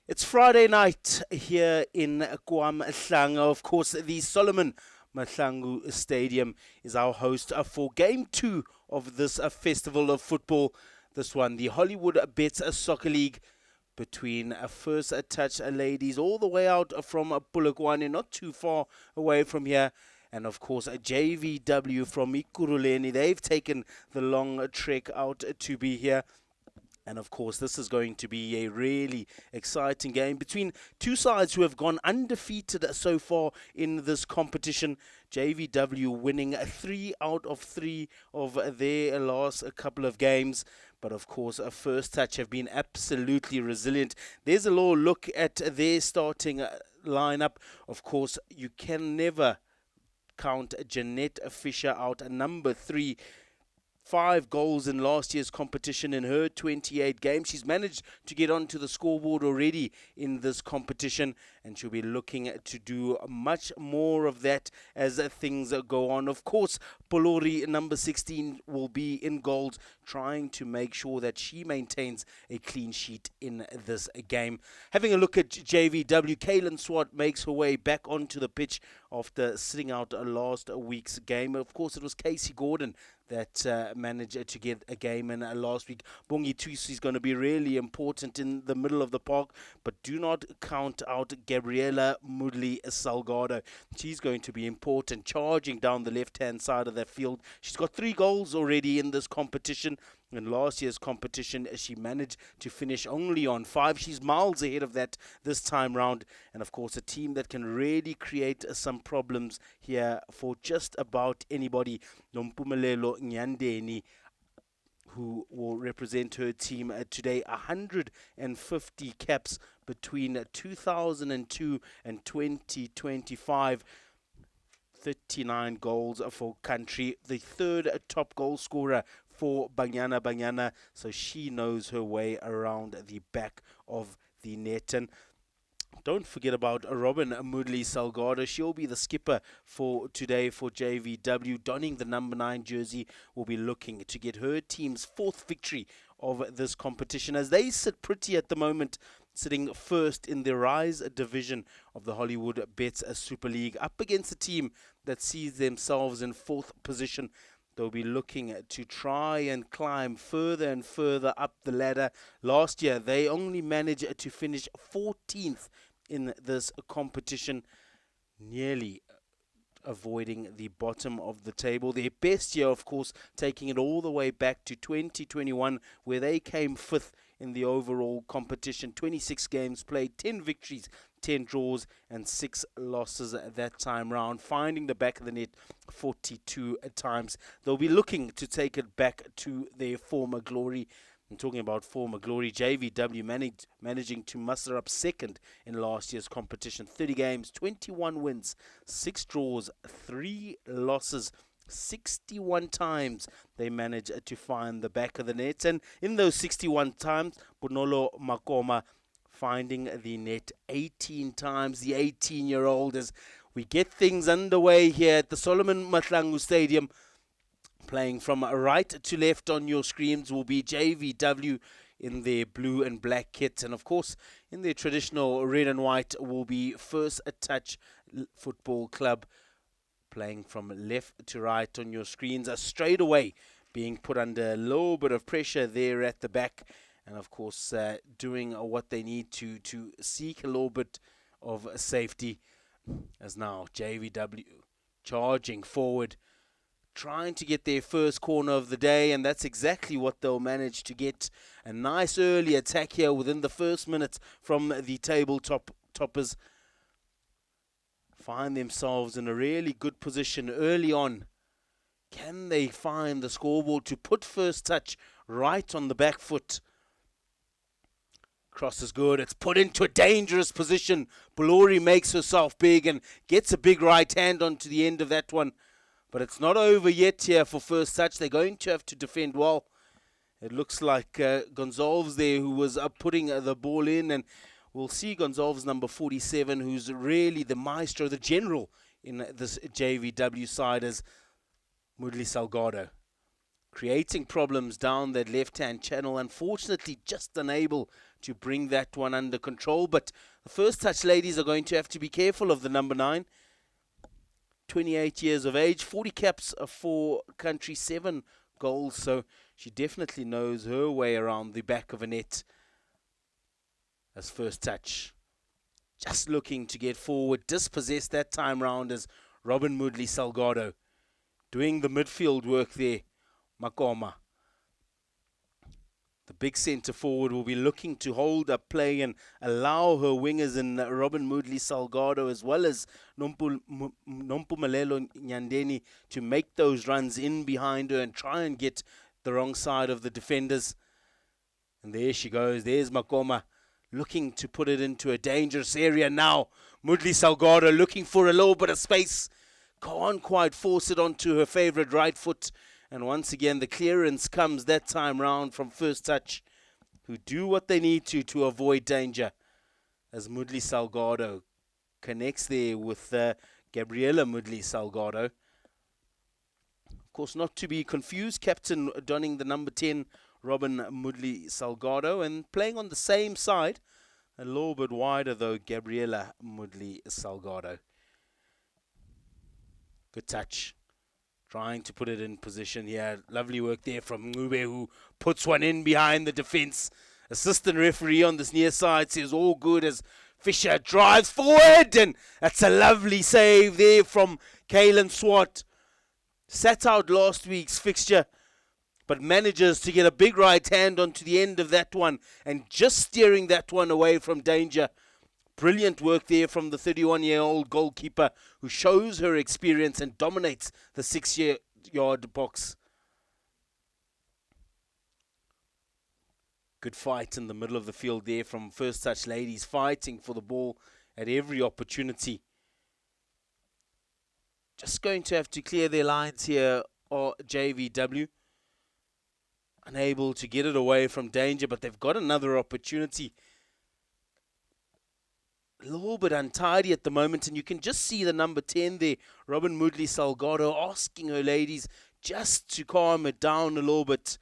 It's Friday night here in Mahlangu. Of course, the Solomon Mahlangu Stadium is our host for Game 2 of this festival of football. This one, the Hollywoodbets Super League, between First Touch ladies all the way out from Polokwane, not too far away from here. And of course, JVW from Ikuruleni. They've taken the long trek out to be here. And of course, this is going to be a really exciting game between two sides who have gone undefeated so far in this competition. JVW winning 3 out of 3 of their last couple of games. But of course, First Touch have been absolutely resilient. There's a little look at their starting lineup. Of course, you can never count Jeanette Fisher out, number 3. 5 goals in last year's competition in her 28 games. She's managed to get onto the scoreboard already in this competition, and she'll be looking to do much more of that as things go on. Of course, Polori, number 16, will be in goals, trying to make sure that she maintains a clean sheet in this game. Having a look at JVW, Kaylin Swart makes her way back onto the pitch after sitting out last week's game. Of course, it was Casey Gordon that managed to get a game in last week. Bongi Tusi is going to be really important in the middle of the park, but do not count out Gabriela Mudli Salgado. She's going to be important, charging down the left-hand side of the field. She's got 3 goals already in this competition. In last year's competition, she managed to finish only on 5. She's miles ahead of that this time round. And of course, a team that can really create some problems here for just about anybody. Nompumelelo Nyandeni, who will represent her team today, 150 caps between 2002 and 2025. 39 goals for country, the 3rd top goal scorer for Banyana, so she knows her way around the back of the net. And don't forget about Robin Mudli Salgado. She'll be the skipper for today for JVW, donning the number 9 jersey. Will be looking to get her team's 4th victory of this competition, as they sit pretty at the moment, sitting first in the Rise division of the Hollywoodbets Super League, up against a team that sees themselves in 4th position. They'll be looking to try and climb further and further up the ladder. Last year, they only managed to finish 14th in this competition, nearly avoiding the bottom of the table. Their best year, of course, taking it all the way back to 2021, where they came 5th in the overall competition. 26 games played, 10 victories, 10 draws, and 6 losses at that time round, finding the back of the net 42 times. They'll be looking to take it back to their former glory. I'm talking about former glory. JVW managing to muster up 2nd in last year's competition. 30 games, 21 wins, 6 draws, 3 losses. 61 times they managed to find the back of the net. And in those 61 times, Bonolo Makoma finding the net 18 times. The 18-year-old, as we get things underway here at the Solomon Mahlangu Stadium. Playing from right to left on your screens will be JVW in their blue and black kit. And of course, in their traditional red and white will be First Touch Football Club. Playing from left to right on your screens, straight away being put under a little bit of pressure there at the back. And of course, doing what they need to seek a little bit of safety. As now JVW charging forward, trying to get their first corner of the day, and that's exactly what they'll manage to get. A nice early attack here within the first minute from the toppers. Find themselves in a really good position early on. Can they find the scoreboard to put First Touch right on the back foot? Cross is good. It's put into a dangerous position. Polori makes herself big and gets a big right hand onto the end of that one. But it's not over yet here for First Touch. They're going to have to defend well. It looks like Gonzalez there, who was putting the ball in, and we'll see Gonzalez number 47, who's really the maestro, the general in this JVW side, as Mudli Salgado. creating problems down that left-hand channel. Unfortunately, just unable to bring that one under control. But the first touch ladies are going to have to be careful of the number 9. 28 years of age, 40 caps for country, 7 goals. So she definitely knows her way around the back of a net. As first touch, just looking to get forward, dispossessed that time round as Robin Moodley Salgado doing the midfield work there. Makoma, the big centre forward, will be looking to hold up play and allow her wingers in Robin Moodley Salgado as well as Nompumelelo Nyandeni to make those runs in behind her and try and get the wrong side of the defenders. And there she goes. There's Makoma looking to put it into a dangerous area now. Moodley Salgado looking for a little bit of space. Can't quite force it onto her favourite right foot. And once again, the clearance comes that time round from first touch, who do what they need to avoid danger. As Moodley Salgado connects there with Gabriella Moodley Salgado. Of course, not to be confused, captain donning the number 10, Robin Moodley Salgado, and playing on the same side, a little bit wider though, Gabriella Moodley Salgado. Good touch. Trying to put it in position here. Lovely work there from Ngube, who puts one in behind the defence. Assistant referee on this near side says all good as Fisher drives forward. And that's a lovely save there from Kaylin Swart. Sat out last week's fixture, but manages to get a big right hand onto the end of that one and just steering that one away from danger. Brilliant work there from the 31-year-old goalkeeper who shows her experience and dominates the 6-yard box. Good fight in the middle of the field there from first touch ladies, fighting for the ball at every opportunity. Just going to have to clear their lines here, or JVW. Unable to get it away from danger, but they've got another opportunity. A little bit untidy at the moment, and you can just see the number 10 there, Robin Moodley Salgado, asking her ladies just to calm it down a little bit.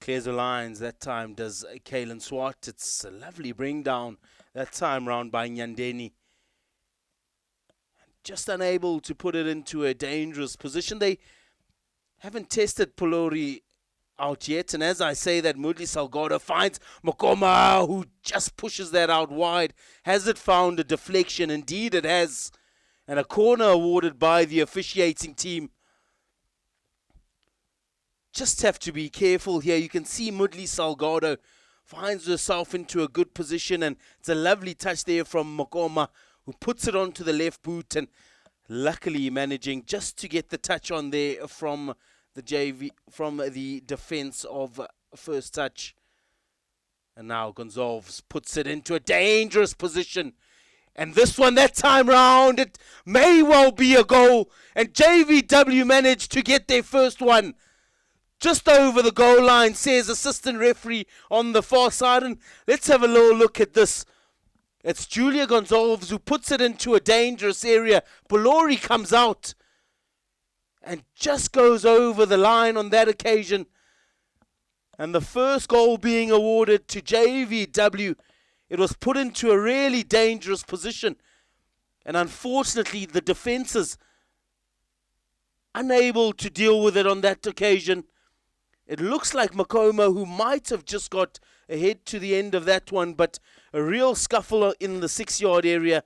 Clears the lines that time, does Kaylin Swart. It's a lovely bring down that time round by Nyandeni. Just unable to put it into a dangerous position. They haven't tested Polori out yet. And as I say that, Moodley Salgado finds Makoma, who just pushes that out wide. Has it found a deflection? Indeed it has. And a corner awarded by the officiating team. Just have to be careful here. You can see Moodley Salgado finds herself into a good position. And it's a lovely touch there from Makoma, who puts it onto the left boot and luckily managing just to get the touch on there from the defense of first touch. And now Gonzalves puts it into a dangerous position. And this one, that time round, it may well be a goal. And JVW managed to get their first one. Just over the goal line, says assistant referee on the far side. And let's have a little look at this. It's Julia Gonzalves who puts it into a dangerous area. Polori comes out and just goes over the line on that occasion. And the first goal being awarded to JVW. It was put into a really dangerous position. And unfortunately, the defences unable to deal with it on that occasion. It looks like Makoma, who might have just got ahead to the end of that one, but a real scuffle in the 6-yard area.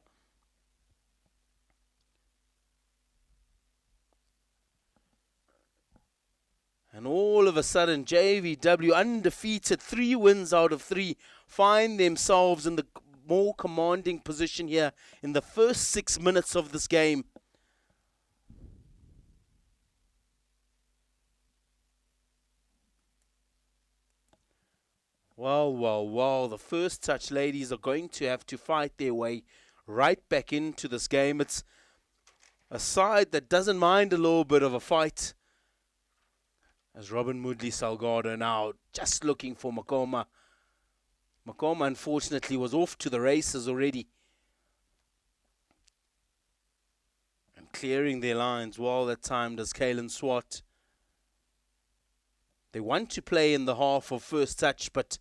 And all of a sudden, JVW, undefeated, 3 wins out of 3, find themselves in the more commanding position here in the first 6 minutes of this game. Well, the first touch ladies are going to have to fight their way right back into this game. It's a side that doesn't mind a little bit of a fight. As Robin Moodley Salgado now just looking for Makoma. Makoma, unfortunately, was off to the races already. clearing their lines well that time does Kalen Swart. They want to play in the half of first touch, but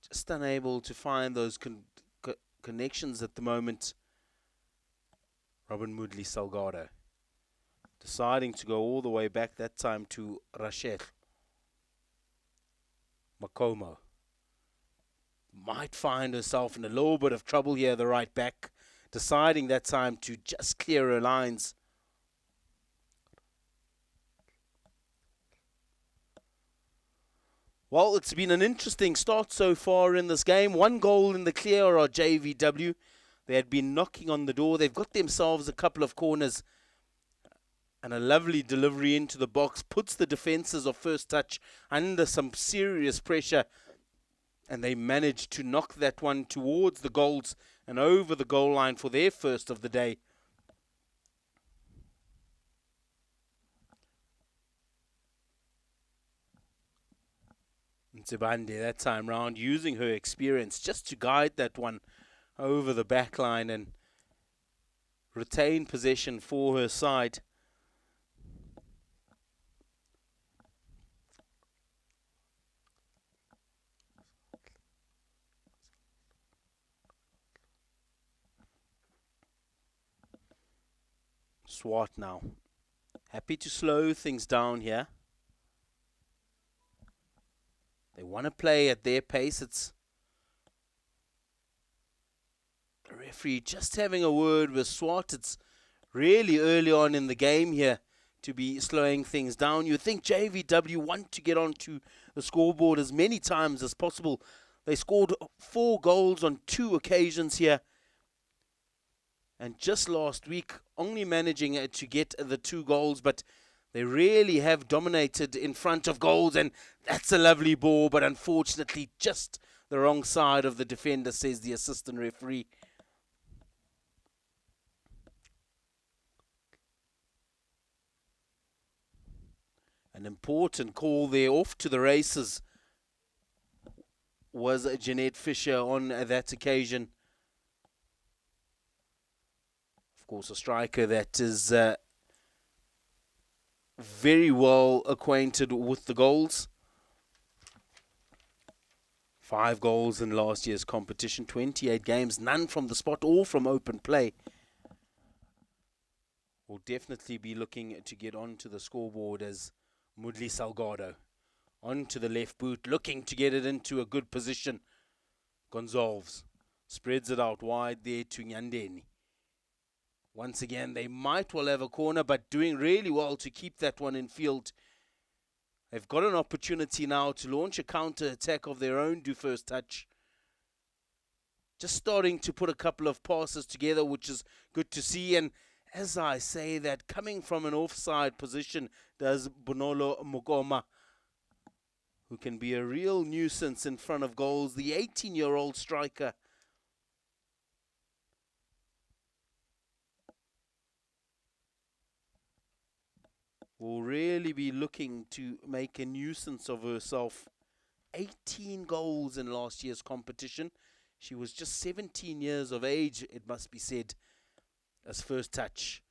just unable to find those connections at the moment. Robin Moodley Salgado deciding to go all the way back that time to Rachel. Makomo might find herself in a little bit of trouble here, the right back, deciding that time to just clear her lines. Well, it's been an interesting start so far in this game. 1 goal in the clear are JVW. They had been knocking on the door. They've got themselves a couple of corners. And a lovely delivery into the box puts the defences of First Touch under some serious pressure. And they managed to knock that one towards the goals and over the goal line for their first of the day. Ntsibande that time round using her experience just to guide that one over the back line and retain possession for her side. Swart now. Happy to slow things down here. They want to play at their pace. It's the referee just having a word with Swart. It's really early on in the game here to be slowing things down. You think JVW want to get onto the scoreboard as many times as possible. They scored 4 goals on 2 occasions here. And just last week, only managing to get the 2 goals, but they really have dominated in front of goals, and that's a lovely ball, but unfortunately just the wrong side of the defender, says the assistant referee. An important call there. Off to the races was Jeanette Fisher on that occasion. Of course, a striker that is very well acquainted with the goals. 5 goals in last year's competition, 28 games, none from the spot or from open play. Will definitely be looking to get onto the scoreboard as Moodley Salgado onto the left boot, looking to get it into a good position. Gonzalves spreads it out wide there to Nyandeni. Once again, they might well have a corner, but doing really well to keep that one in field. They've got an opportunity now to launch a counter-attack of their own, do First Touch. Just starting to put a couple of passes together, which is good to see. And as I say that, coming from an offside position, does Bonolo Mugoma, who can be a real nuisance in front of goals. The 18-year-old striker. Will really be looking to make a nuisance of herself. 18 goals in last year's competition. She was just 17 years of age, it must be said, as First Touch.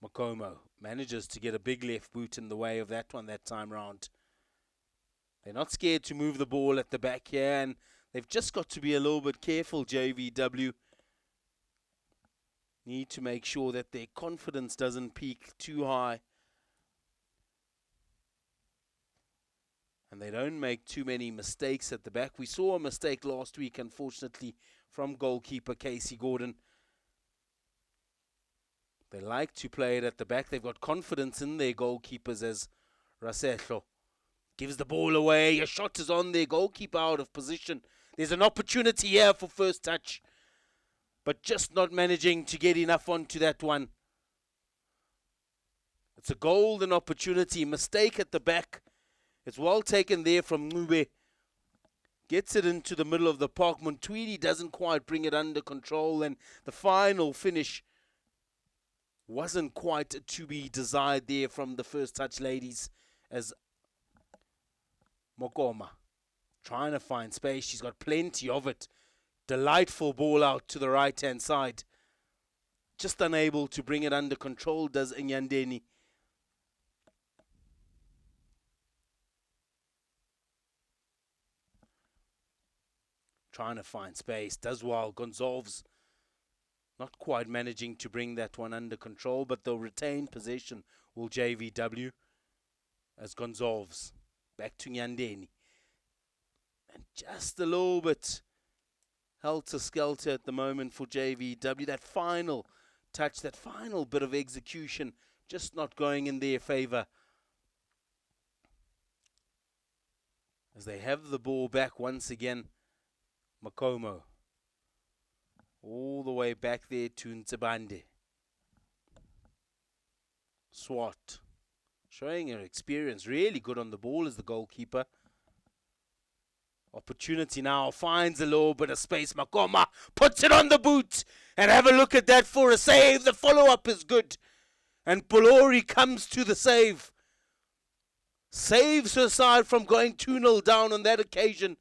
Makomo manages to get a big left boot in the way of that one that time round. They're not scared to move the ball at the back here, and they've just got to be a little bit careful, JVW. Need to make sure that their confidence doesn't peak too high. And they don't make too many mistakes at the back. We saw a mistake last week, unfortunately, from goalkeeper Casey Gordon. They like to play it at the back. They've got confidence in their goalkeepers as Rasetlo gives the ball away. A shot is on their goalkeeper out of position. There's an opportunity here for First Touch, but just not managing to get enough onto that one. It's a golden opportunity. Mistake at the back. It's well taken there from Ngube. Gets it into the middle of the park. Montwidi doesn't quite bring it under control, and the final finish wasn't quite to be desired there from the First Touch ladies, as Mokoma trying to find space. She's got plenty of it. Delightful ball out to the right-hand side. just unable to bring it under control, does Nyandeni. Trying to find space, does well. Gonzalves not quite managing to bring that one under control, but they'll retain possession, will JVW, as Gonzalves back to Nyandeni. And just a little bit helter-skelter at the moment for JVW. That final touch, that final bit of execution, just not going in their favour. As they have the ball back once again, Makomo. All the way back there to Ntsibande. Swart. Showing her experience. Really good on the ball as the goalkeeper. Opportunity now. Finds a little bit of space. Makoma puts it on the boot. And have a look at that for a save. The follow-up is good. And Polori comes to the save. Saves her side from going 2-0 down on that occasion.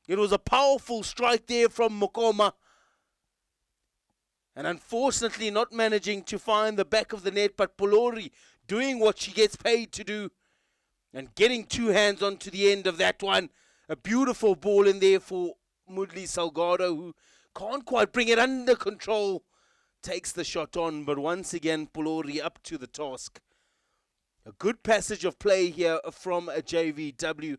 It was a powerful strike there from Makoma. And unfortunately not managing to find the back of the net, but Polori doing what she gets paid to do and getting two hands onto the end of that one. A beautiful ball in there for Mudli Salgado, who can't quite bring it under control. Takes the shot on, but once again Polori up to the task. A good passage of play here from a JVW.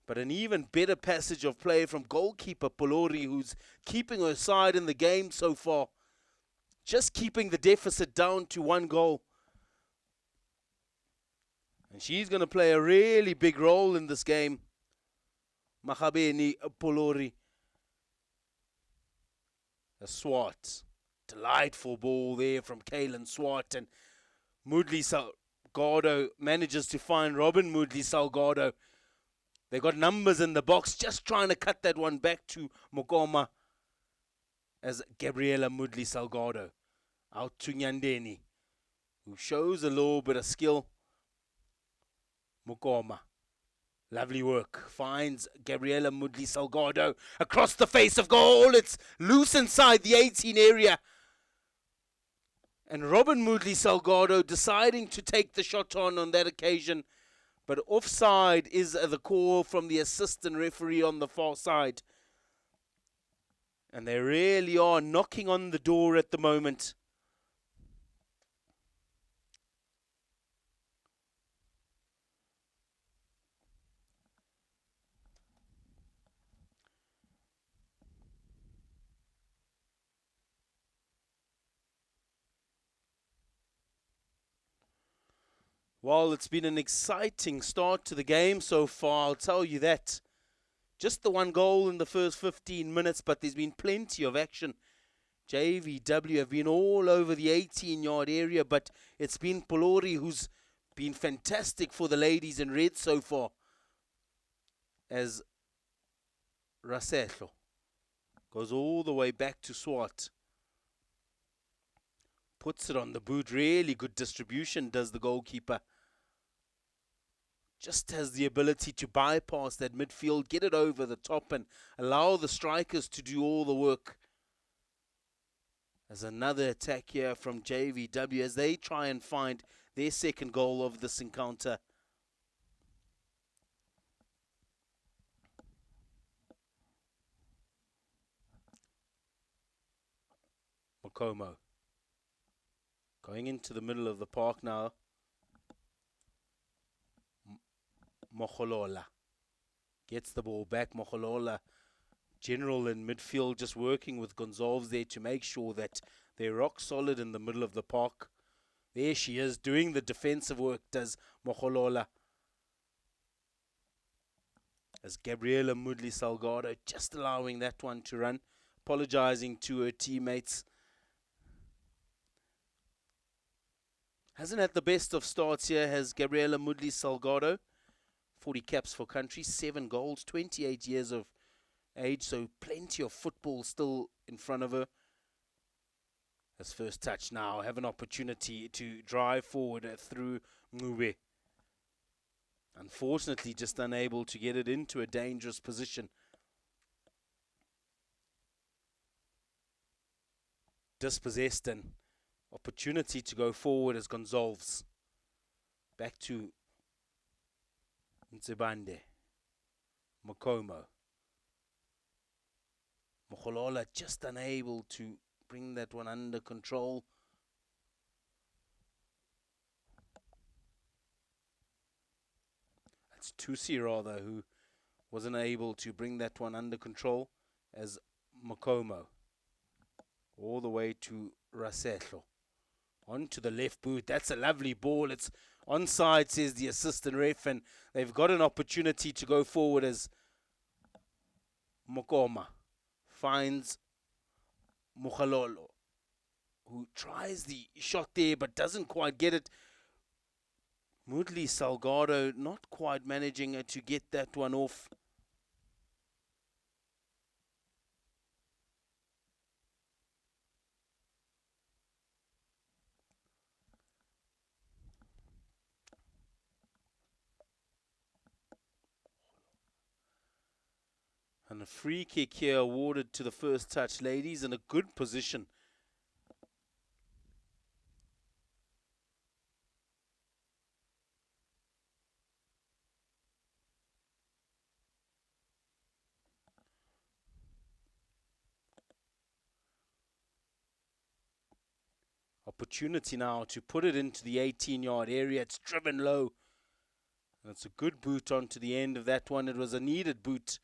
But an even better passage of play from goalkeeper Polori, who's keeping her side in the game so far. Just keeping the deficit down to 1 goal. And she's going to play a really big role in this game. Mahabeni Polori. A Swart. Delightful ball there from Kaylin Swart. And Mudli Salgado manages to find Robin Mudli Salgado. They got numbers in the box, just trying to cut that one back to Mokoma as Gabriela Mudli Salgado. Out to Nyandeni, who shows a little bit of skill. Mokoma. Lovely work. Finds Gabriela Mudli Salgado across the face of goal. It's loose inside the 18 area. And Robin Mudli Salgado deciding to take the shot on that occasion. But offside is the call from the assistant referee on the far side. And they really are knocking on the door at the moment. Well, it's been an exciting start to the game so far, I'll tell you that. Just the 1 goal in the first 15 minutes, but there's been plenty of action. JVW have been all over the 18-yard area, but it's been Polori who's been fantastic for the ladies in red so far. As Rasetlo goes all the way back to Swart. Puts it on the boot. Really good distribution does the goalkeeper. Just has the ability to bypass that midfield, get it over the top and allow the strikers to do all the work. There's another attack here from JVW as they try and find their second goal of this encounter. Makomo. Going into the middle of the park now. Mokholola gets the ball back. Mokholola, general in midfield, just working with Gonzalves there to make sure that they're rock solid in the middle of the park. There she is, doing the defensive work, does Mokholola. As Gabriela Mudli Salgado just allowing that one to run, apologizing to her teammates. Hasn't had the best of starts here, has Gabriela Mudli Salgado. 40 caps for country, 7 goals, 28 years of age, so plenty of football still in front of her. As first touch now, have an opportunity to drive forward through Ngube. Unfortunately, just unable to get it into a dangerous position. Dispossessed and Opportunity to go forward as Gonzalves. Back to Ntsibande. Mokomo. Moholola just unable to bring that one under control. That's Tusi rather, who wasn't able to bring that one under control, as Mokomo. All the way to Rasetlo. On to the left boot. That's a lovely ball. It's onside, says the assistant ref, and they've got an opportunity to go forward as Mokoma finds Mukhalolo, who tries the shot there but doesn't quite get it. Mudli Salgado not quite managing to get that one off. And a free kick here awarded to the first touch ladies in a good position. Opportunity now to put it into the 18-yard area. It's driven low. And it's a good boot onto the end of that one. It was a needed boot,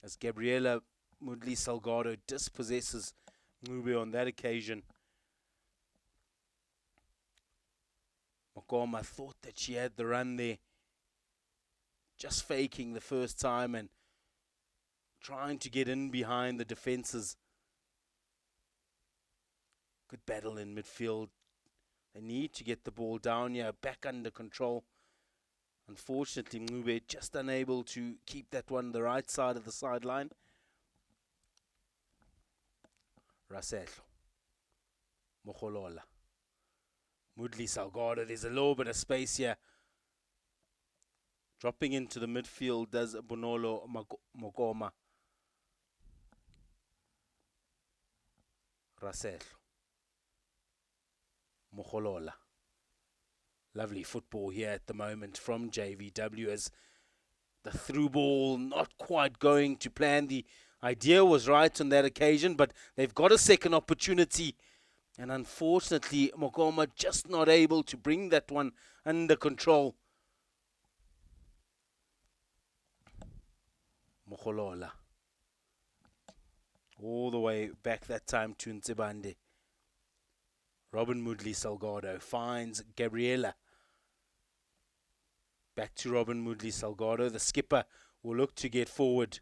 as Gabriela Mudli Salgado dispossesses Ngube on that occasion. Mokoma thought that she had the run there, just faking the first time and trying to get in behind the defenses. Good battle in midfield. They need to get the ball down here, back under control. Unfortunately, Ngube just unable to keep that one the right side of the sideline. Rasetlo. Moholola. Mudli Salgado. There's a little bit of space here. Dropping into the midfield does Bonolo Mogoma. Rasetlo. Moholola. Lovely football here at the moment from JVW, as the through ball not quite going to plan. The idea was right on that occasion, but they've got a second opportunity. And unfortunately, Mogoma just not able to bring that one under control. Moholola. All the way back that time to Ntsibande. Robin Mudli Salgado finds Gabriela. Back to Robin Mudli Salgado. The skipper will look to get forward.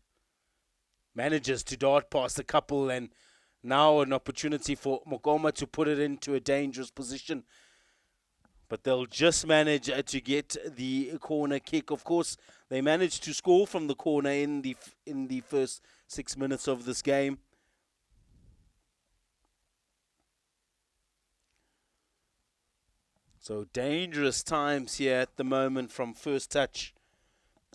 Manages to dart past a couple, and now an opportunity for Mogoma to put it into a dangerous position. But they'll just manage to get the corner kick. Of course, they managed to score from the corner in the first 6 minutes of this game. So dangerous times here at the moment from first touch,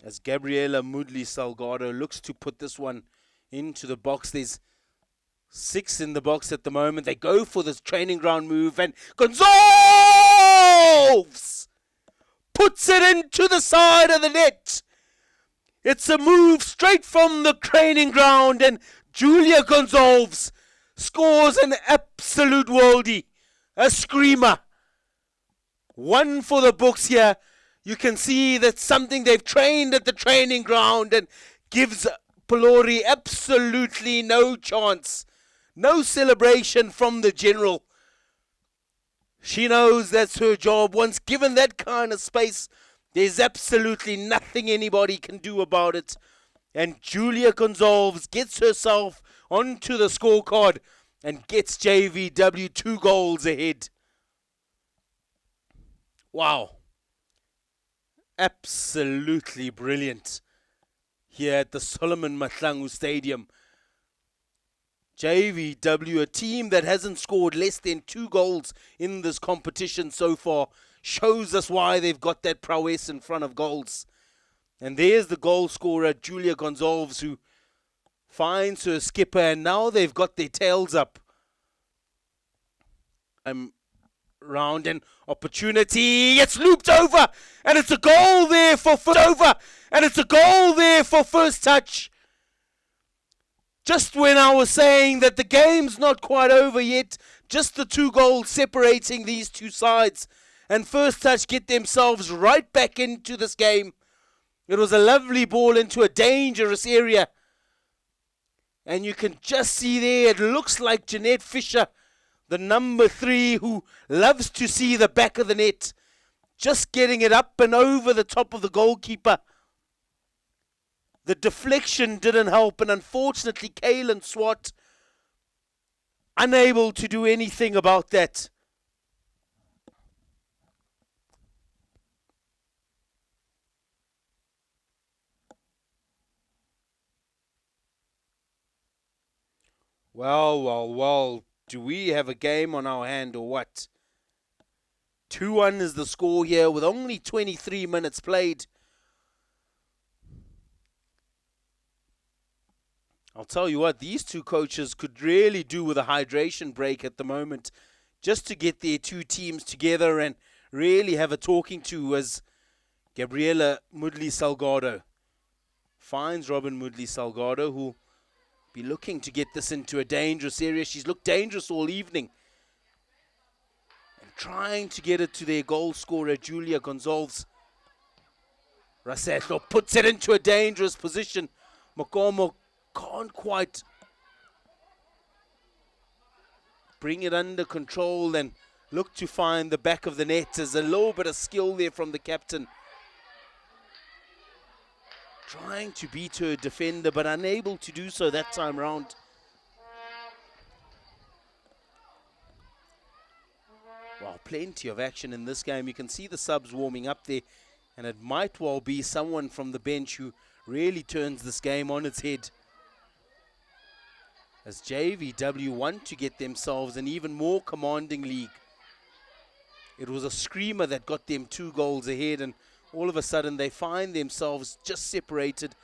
as Gabriela Mudli Salgado looks to put this one into the box. There's 6 in the box at the moment. They go for this training ground move, and Gonzalves puts it into the side of the net. It's a move straight from the training ground, and Julia Gonzalves scores an absolute worldie, a screamer. One for the books here. You can see that's something they've trained at the training ground, and gives Polori absolutely no chance. No celebration from the general. She knows that's her job. Once given that kind of space, there's absolutely nothing anybody can do about it. And Julia Gonzalves gets herself onto the scorecard and gets JVW 2 goals ahead. Wow. Absolutely brilliant here at the Solomon Mahlangu Stadium. JVW, a team that hasn't scored less than 2 goals in this competition so far, shows us why they've got that prowess in front of goals. And there's the goal scorer, Julia Gonzalves, who finds her skipper, and now they've got their tails up. round and opportunity. It's looped over, and it's a goal there for first touch. Just when I was saying that the game's not quite over yet, just the 2 goals separating these two sides, and First Touch get themselves right back into this game. It was a lovely ball into a dangerous area. And you can just see there, it looks like Jeanette Fisher, the number 3, who loves to see the back of the net, just getting it up and over the top of the goalkeeper. The deflection didn't help, and unfortunately, Kaylin Swart unable to do anything about that. Well, do we have a game on our hand or what? 2-1 is the score here with only 23 minutes played. I'll tell you what, these two coaches could really do with a hydration break at the moment, just to get their two teams together and really have a talking to, as Gabriela Mudli-Salgado finds Robin Mudli-Salgado, who be looking to get this into a dangerous area. She's looked dangerous all evening. And trying to get it to their goal scorer, Julia Gonzalez. Rasetlo puts it into a dangerous position. Mokomo can't quite bring it under control and look to find the back of the net. There's a little bit of skill there from the captain. Trying to beat her defender, but unable to do so that time round. Wow, plenty of action in this game. You can see the subs warming up there, and it might well be someone from the bench who really turns this game on its head. As JVW want to get themselves an even more commanding league. It was a screamer that got them 2 goals ahead, and all of a sudden they find themselves just separated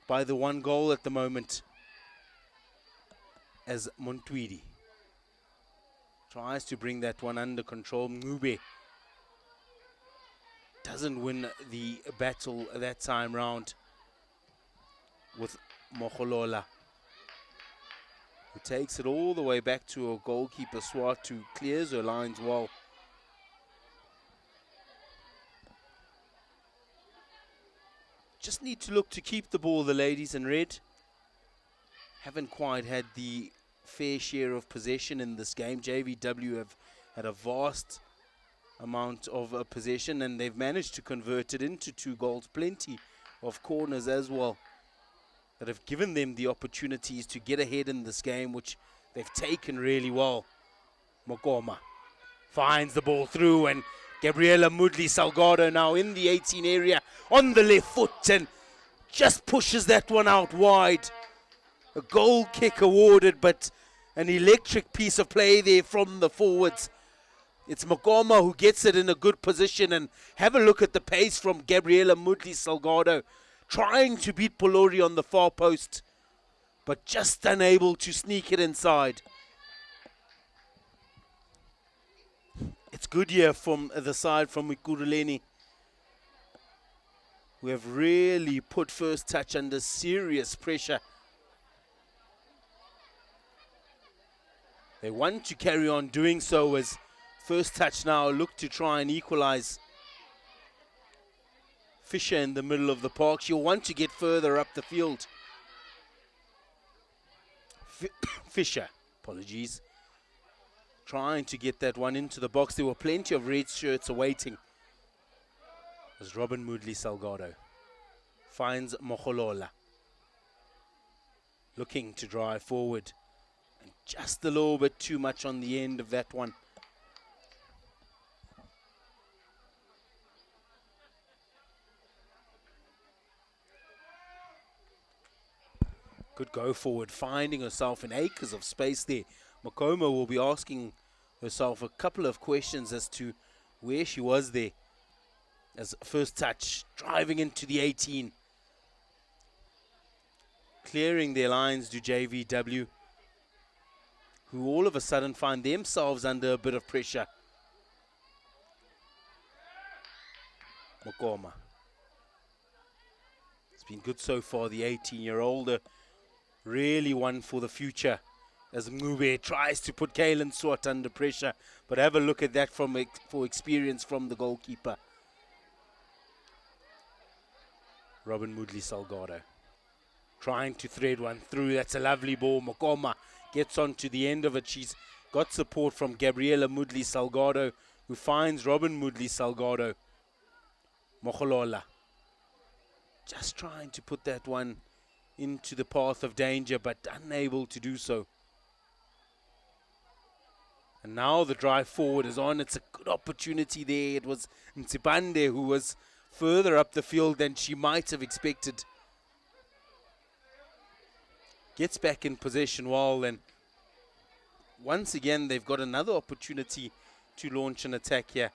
by the 1 goal at the moment. As Montwidi tries to bring that one under control. Ngube doesn't win the battle that time round with Moholola, who takes it all the way back to a goalkeeper, Swart, who clears her lines well. Just need to look to keep the ball, the ladies in red. Haven't quite had the fair share of possession in this game. JVW have had a vast amount of possession, and they've managed to convert it into 2 goals. Plenty of corners as well that have given them the opportunities to get ahead in this game, which they've taken really well. Mogoma finds the ball through, and Gabriela Mudli-Salgado now in the 18 area on the left foot and just pushes that one out wide. A goal kick awarded, but an electric piece of play there from the forwards. It's Mogoma who gets it in a good position, and have a look at the pace from Gabriela Mudli-Salgado, trying to beat Polori on the far post, but just unable to sneak it inside. It's good here from the side from Mikuruleni, who have really put First Touch under serious pressure. They want to carry on doing so, as First Touch now look to try and equalize. Fisher in the middle of the park. She'll want to get further up the field. Fisher, apologies, trying to get that one into the box. There were plenty of red shirts awaiting. As Robin Mudli-Salgado finds Moholola, looking to drive forward, and just a little bit too much on the end of that one. Good go forward, finding herself in acres of space there. Makoma will be asking herself a couple of questions as to where she was there. As First Touch driving into the 18. Clearing their lines to JVW, who all of a sudden find themselves under a bit of pressure. Mokoma. It's been good so far, the 18-year-old. Really one for the future as Mngube tries to put Kalen Swart under pressure. But have a look at that for experience from the goalkeeper. Robin Moodley Salgado trying to thread one through. That's a lovely ball. Mokoma gets on to the end of it. She's got support from Gabriela Moodley Salgado, who finds Robin Moodley Salgado. Mokholola just trying to put that one into the path of danger, but unable to do so. And now the drive forward is on. It's a good opportunity there. It was Ntsibande who was further up the field than she might have expected. Gets back in possession well, and once again they've got another opportunity to launch an attack here,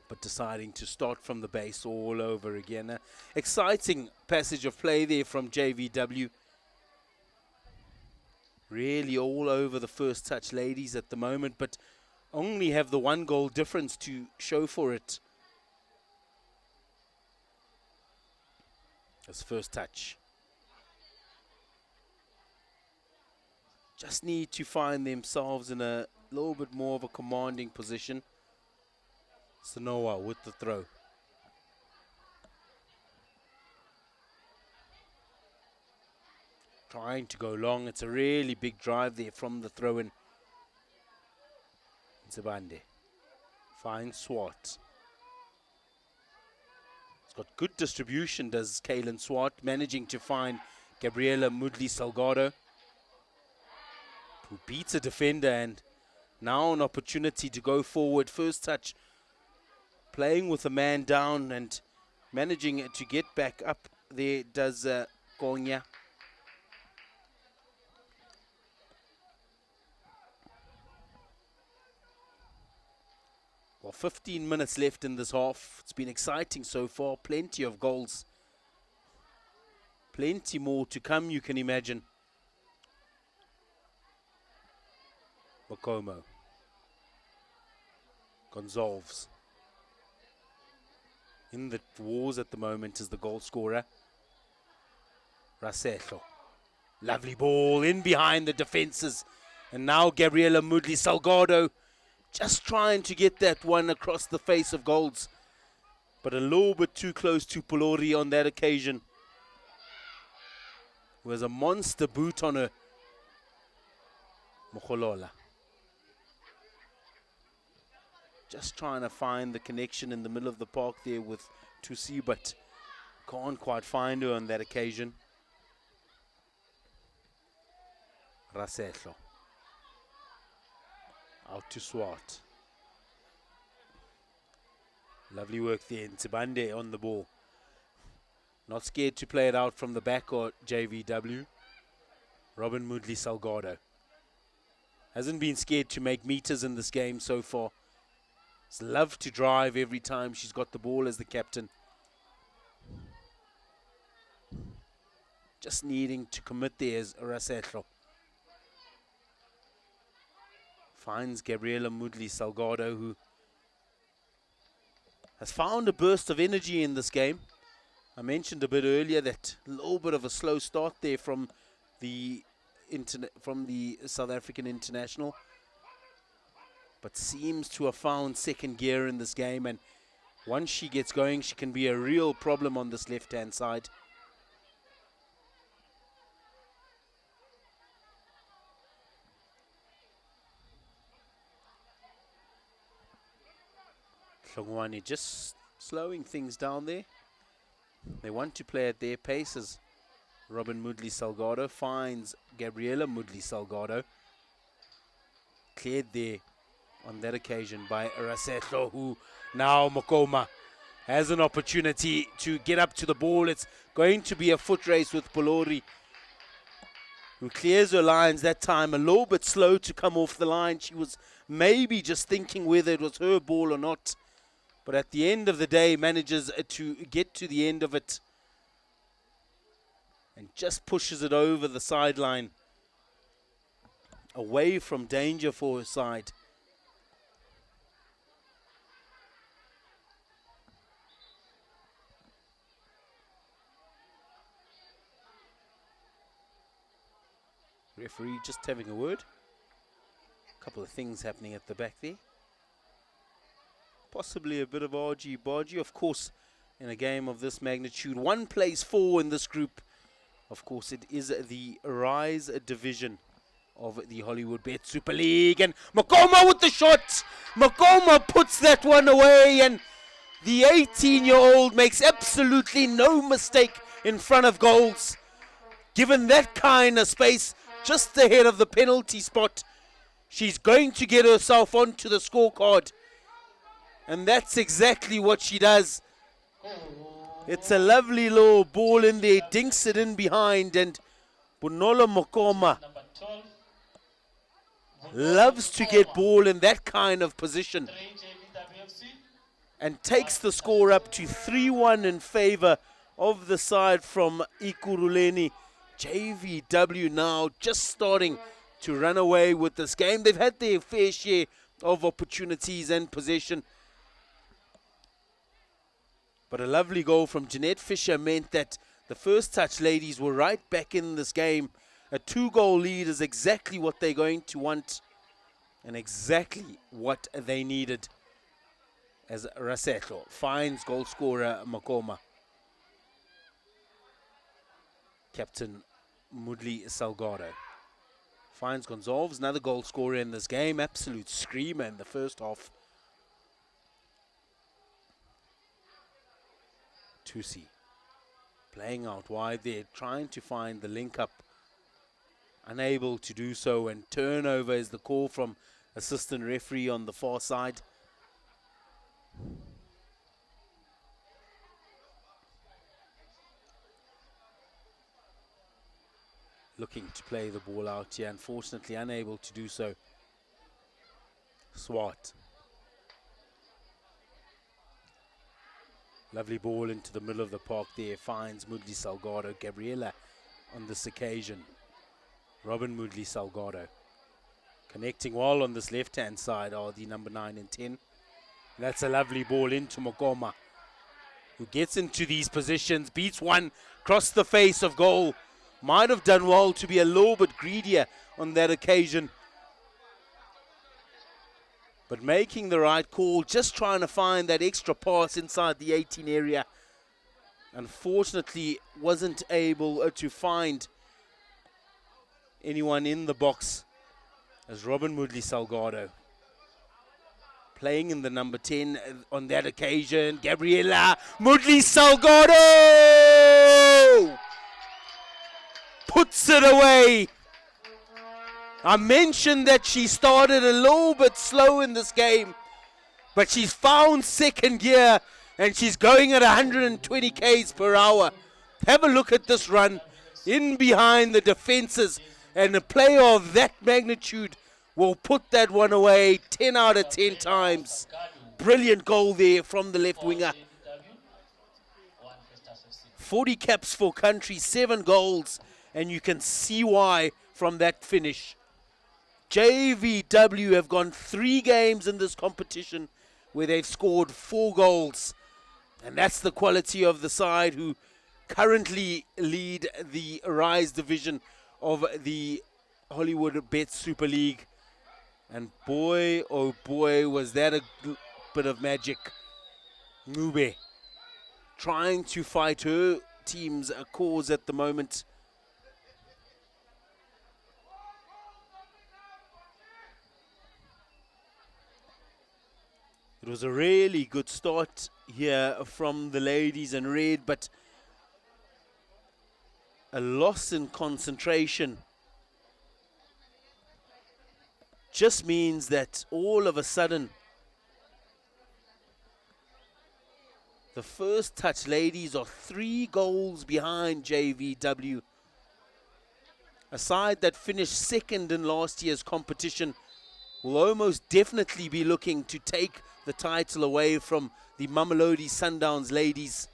but deciding to start from the base all over again. Exciting passage of play there from JVW. Really all over the first touch ladies at the moment, but only have the 1 goal difference to show for it. This first touch. Just need to find themselves in a little bit more of a commanding position. Sanoa with the throw. Trying to go long. It's a really big drive there from the throw-in. Ntsibande finds Swart. It's got good distribution, does Kalen Swart, managing to find Gabriela Moodley Salgado, who beats a defender, and now an opportunity to go forward. First touch, playing with a man down and managing to get back up there does Konya. Well, 15 minutes left in this half. It's been exciting so far. Plenty of goals. Plenty more to come, you can imagine. Mokomo. Gonzalves. In the wars at the moment is the goal scorer. Rasetlo. Lovely ball in behind the defenses. And now Gabriela Moodley Salgado just trying to get that one across the face of goals. But a little bit too close to Polori on that occasion. Who has a monster boot on her. Mokholola. Just trying to find the connection in the middle of the park there with Tusi, but can't quite find her on that occasion. Rasetlo. Out to Swart. Lovely work there. Ntsibande on the ball. Not scared to play it out from the back or JVW. Robin Moodley Salgado. Hasn't been scared to make meters in this game so far. Has loved to drive every time she's got the ball as the captain. Just needing to commit there as Rasetlo. Finds Gabriela Moodley Salgado, who has found a burst of energy in this game. I mentioned a bit earlier that a little bit of a slow start there from the South African international, but seems to have found second gear in this game, and once she gets going, she can be a real problem on this left-hand side. Hlongwane just slowing things down there. They want to play at their paces. Robin Moodley Salgado finds Gabriela Moodley Salgado. Cleared there on that occasion by Rasetlo, who now Mokoma has an opportunity to get up to the ball. It's going to be a foot race with Polori, who clears her lines that time, a little bit slow to come off the line. She was maybe just thinking whether it was her ball or not, but at the end of the day manages to get to the end of it and just pushes it over the sideline. away from danger for her side. Referee just having a word. A couple of things happening at the back there. Possibly a bit of argy-bargy. Of course, in a game of this magnitude, one plays 4 in this group. Of course, it is the Rise division of the Hollywoodbets Super League. And Makoma with the shot. Makoma puts that one away. And the 18-year-old makes absolutely no mistake in front of goals. Given that kind of space, just ahead of the penalty spot, she's going to get herself onto the scorecard. And that's exactly what she does. It's a lovely little ball in there, dinks it in behind, and Bonolo Makoma loves to get ball in that kind of position and takes the score up to 3-1 in favor of the side from Ikuruleni. JVW now just starting to run away with this game. They've had their fair share of opportunities and possession. But a lovely goal from Jeanette Fisher meant that the first touch ladies were right back in this game. A 2-goal lead is exactly what they're going to want and exactly what they needed, as Rasetlo finds goal scorer Makoma. Captain Mudli Salgado finds Gonzalves, another goal scorer in this game. Absolute screamer in the first half. Tusi playing out wide there, trying to find the link up. Unable to do so, and turnover is the call from assistant referee on the far side. Looking to play the ball out here, unfortunately unable to do so. Swart. Lovely ball into the middle of the park there, finds Mudli Salgado. Gabriela on this occasion. Robin Mudli Salgado. Connecting well on this left-hand side are the number 9 and 10. That's a lovely ball into Makoma, who gets into these positions, beats one, across the face of goal. Might have done well to be a little bit greedier on that occasion. But making the right call, just trying to find that extra pass inside the 18 area. Unfortunately, wasn't able to find anyone in the box, as Robin Mudli Salgado playing in the number 10 on that occasion. Gabriela Mudli Salgado puts it away. I mentioned that she started a little bit slow in this game, but she's found second gear and she's going at 120 k's per hour. Have a look at this run in behind the defenses, and a player of that magnitude will put that one away 10 out of 10 times. Brilliant goal there from the left winger. 40 caps for country, 7 goals, and you can see why from that finish. JVW have gone 3 games in this competition where they've scored 4 goals. And that's the quality of the side who currently lead the Rise division of the Hollywoodbets Super League. And boy, oh boy, was that a bit of magic. Ngube trying to fight her team's cause at the moment. It was a really good start here from the ladies in red, but a loss in concentration just means that all of a sudden the first touch ladies are 3 goals behind JVW. A side that finished second in last year's competition will almost definitely be looking to take the title away from the Mamelodi Sundowns ladies.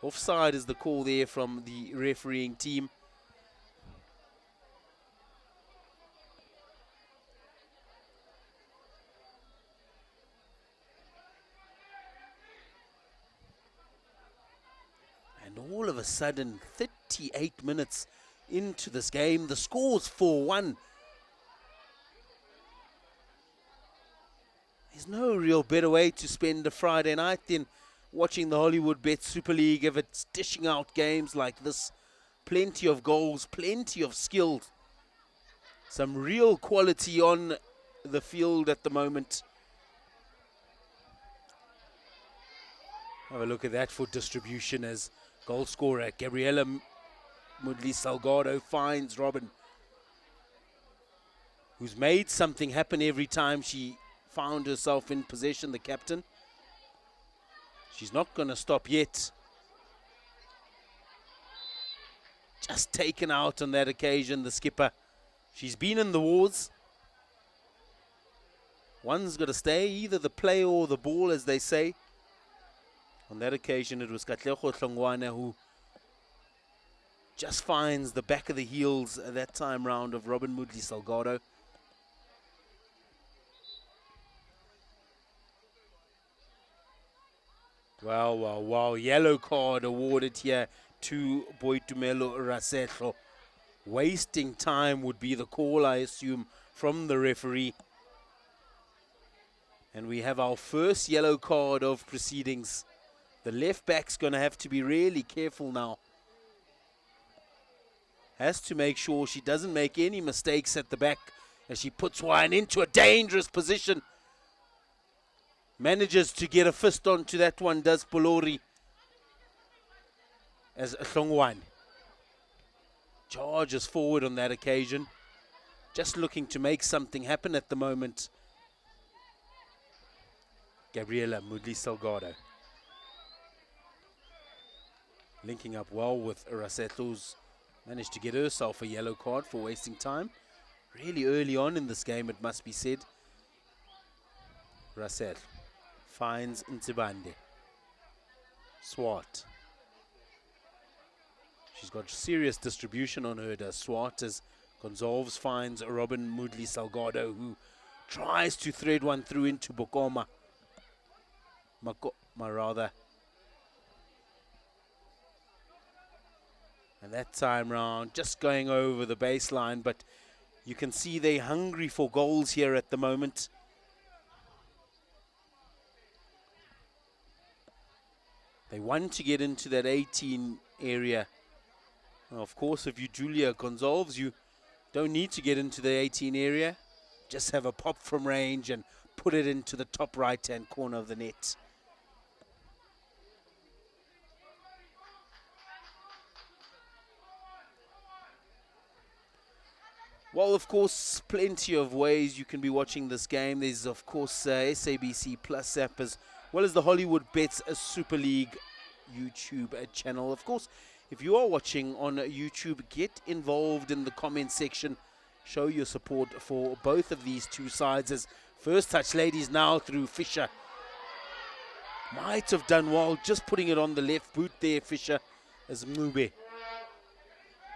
Offside is the call there from the refereeing team. all of a sudden, 38 minutes into this game, the score's 4-1. There's no real better way to spend a Friday night than watching the Hollywoodbets Super League if it's dishing out games like this. Plenty of goals, plenty of skill. Some real quality on the field at the moment. Have a look at that for distribution as goal scorer Gabriela Mudli Salgado finds Robin, who's made something happen every time she found herself in possession, the captain. She's not going to stop yet. Just taken out on that occasion, the skipper. She's been in the wars. One's got to stay, either the play or the ball, as they say. On that occasion, it was Katlego Hlongwane who just finds the back of the heels at that time round of Robin Mudli Salgado. Wow. Yellow card awarded here to Boitumelo Rasetlo. Wasting time would be the call, I assume, from the referee. And we have our first yellow card of proceedings. The left back's going to have to be really careful now. Has to make sure she doesn't make any mistakes at the back as she puts one into a dangerous position. Manages to get a fist onto that one, does Polori. As Hlongwane charges forward on that occasion. Just looking to make something happen at the moment. Gabriela Mudli Salgado. Linking up well with Rasetlo's managed to get herself a yellow card for wasting time. Really early on in this game, it must be said. Raset finds Ntibande. Swart. She's got serious distribution on her, does Swart, as Gonzalves finds Robin Mudli Salgado, who tries to thread one through into Makoma rather. And that time round, just going over the baseline, but you can see they're hungry for goals here at the moment. They want to get into that 18 area. Well, of course, if you Julia Gonzalves, you don't need to get into the 18 area. Just have a pop from range and put it into the top right-hand corner of the net. Well, of course, plenty of ways you can be watching this game. There's, of course, SABC Plus app, as well as the Hollywoodbets Super League YouTube channel. Of course, if you are watching on YouTube, get involved in the comment section. Show your support for both of these two sides, as first touch ladies now through Fisher. Might have done well just putting it on the left boot there, Fisher, as Mube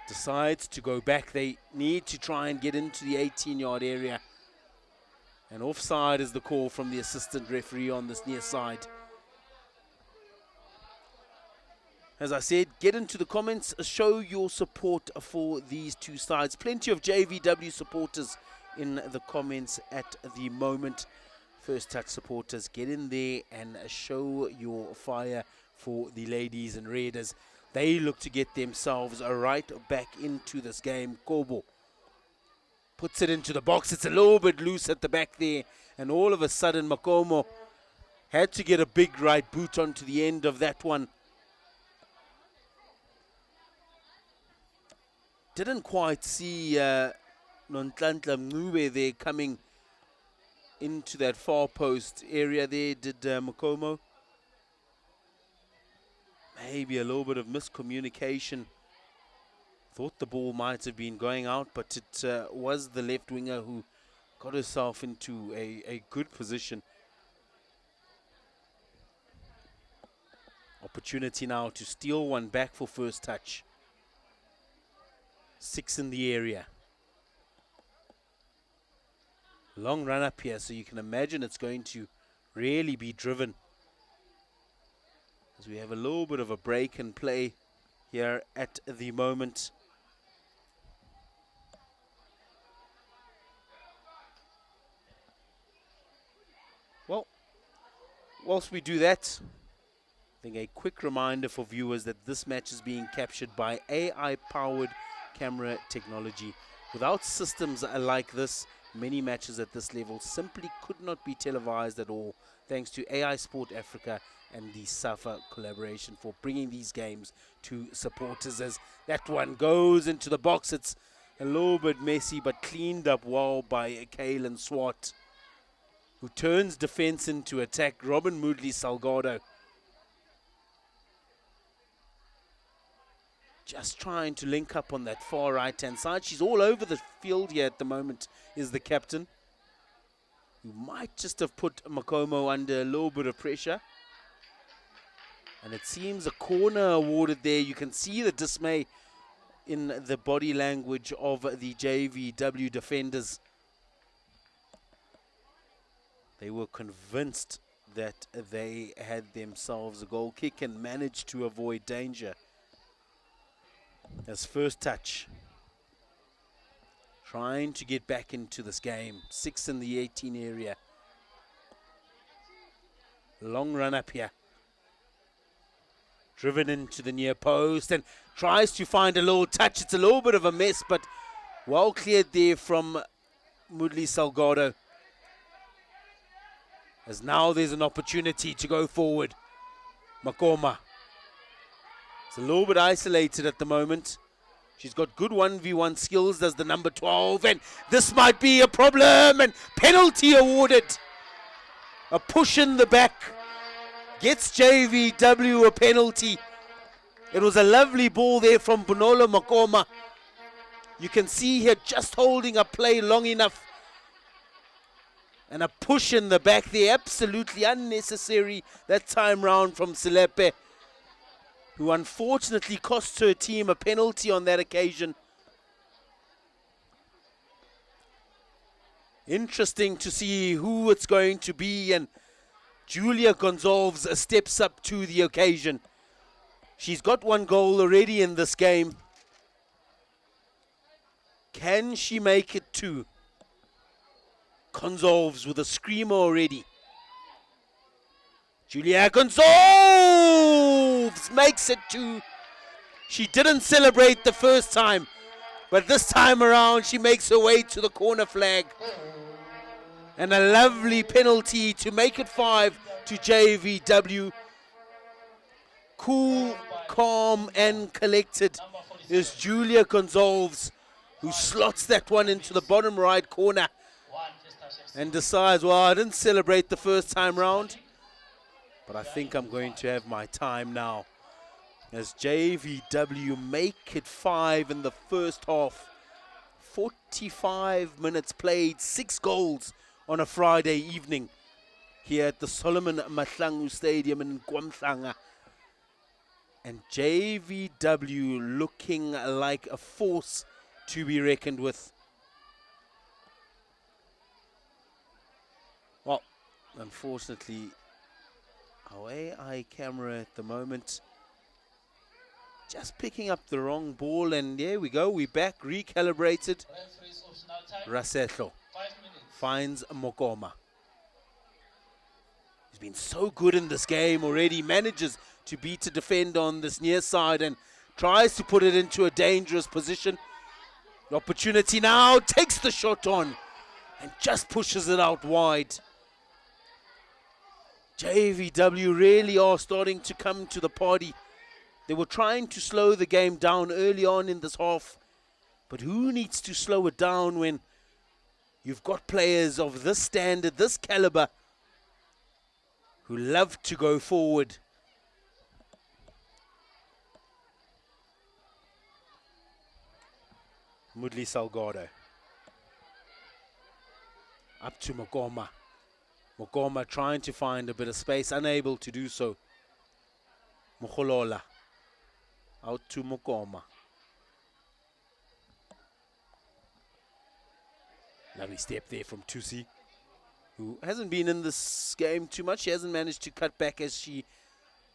decides to go back. They need to try and get into the 18-yard area. And offside is the call from the assistant referee on this near side. As I said, get into the comments, show your support for these two sides. Plenty of JVW supporters in the comments at the moment. First touch supporters, get in there and show your fire for the ladies in red as they look to get themselves right back into this game. Kobo puts it into the box. It's a little bit loose at the back there. And all of a sudden, Makomo had to get a big right boot onto the end of that one. Didn't quite see Nontlantla Mngube there coming into that far post area there, did Makomo. Maybe a little bit of miscommunication. Thought the ball might have been going out, but it was the left winger who got herself into a good position. Opportunity now to steal one back for first touch. 6 in the area. Long run up here, so you can imagine it's going to really be driven. As we have a little bit of a break and play here at the moment. Well, whilst we do that, I think a quick reminder for viewers that this match is being captured by AI-powered camera technology. Without systems like this, many matches at this level simply could not be televised at all, thanks to AI Sport Africa and the SAFA collaboration for bringing these games to supporters. As that one goes into the box, it's a little bit messy, but cleaned up well by Kalen Swart, who turns defense into attack. Robin Moodley Salgado just trying to link up on that far right-hand side. She's all over the field here at the moment, is the captain, who might just have put Makomo under a little bit of pressure. And it seems a corner awarded there. You can see the dismay in the body language of the JVW defenders. They were convinced that they had themselves a goal kick and managed to avoid danger. As first touch, trying to get back into this game. 6 in the 18 area. Long run up here. Driven into the near post and tries to find a little touch. It's a little bit of a mess, but well cleared there from Moodley Salgado. As now there's an opportunity to go forward. Makoma. It's a little bit isolated at the moment. She's got good 1v1 skills, does the number 12, and this might be a problem, and penalty awarded. A push in the back gets JVW a penalty. It was a lovely ball there from Bonolo Makoma. You can see here just holding a play long enough. And a push in the back there, absolutely unnecessary that time round from Selepe, who unfortunately cost her team a penalty on that occasion. Interesting to see who it's going to be, and Julia Gonzalves steps up to the occasion. She's got 1 goal already in this game. Can she make it 2? Gonzalves with a screamer already. Julia Gonzalves makes it 2. She didn't celebrate the first time, but this time around she makes her way to the corner flag. And a lovely penalty to make it 5 to JVW. Cool, calm and collected is Julia Gonzalves, who slots that one into the bottom right corner and decides, well, I didn't celebrate the first time round, but I think I'm going to have my time now. As JVW make it 5 in the first half. 45 minutes played, 6 goals on a Friday evening here at the Solomon Mahlangu Stadium in Kwamhlanga. And JVW looking like a force to be reckoned with. Well, unfortunately, our AI camera at the moment just picking up the wrong ball, and there we go, we're back, recalibrated. Rasetlo finds Mokoma. He's been so good in this game already, manages to beat a defender on this near side and tries to put it into a dangerous position. The opportunity now, takes the shot on and just pushes it out wide. JVW really are starting to come to the party. They were trying to slow the game down early on in this half, but who needs to slow it down when you've got players of this standard, this caliber, who love to go forward. Moodley Salgado. Up to Mogoma. Mogoma trying to find a bit of space, unable to do so. Mokolola. Out to Mogoma. Lovely step there from Tusi, who hasn't been in this game too much. She hasn't managed to cut back as she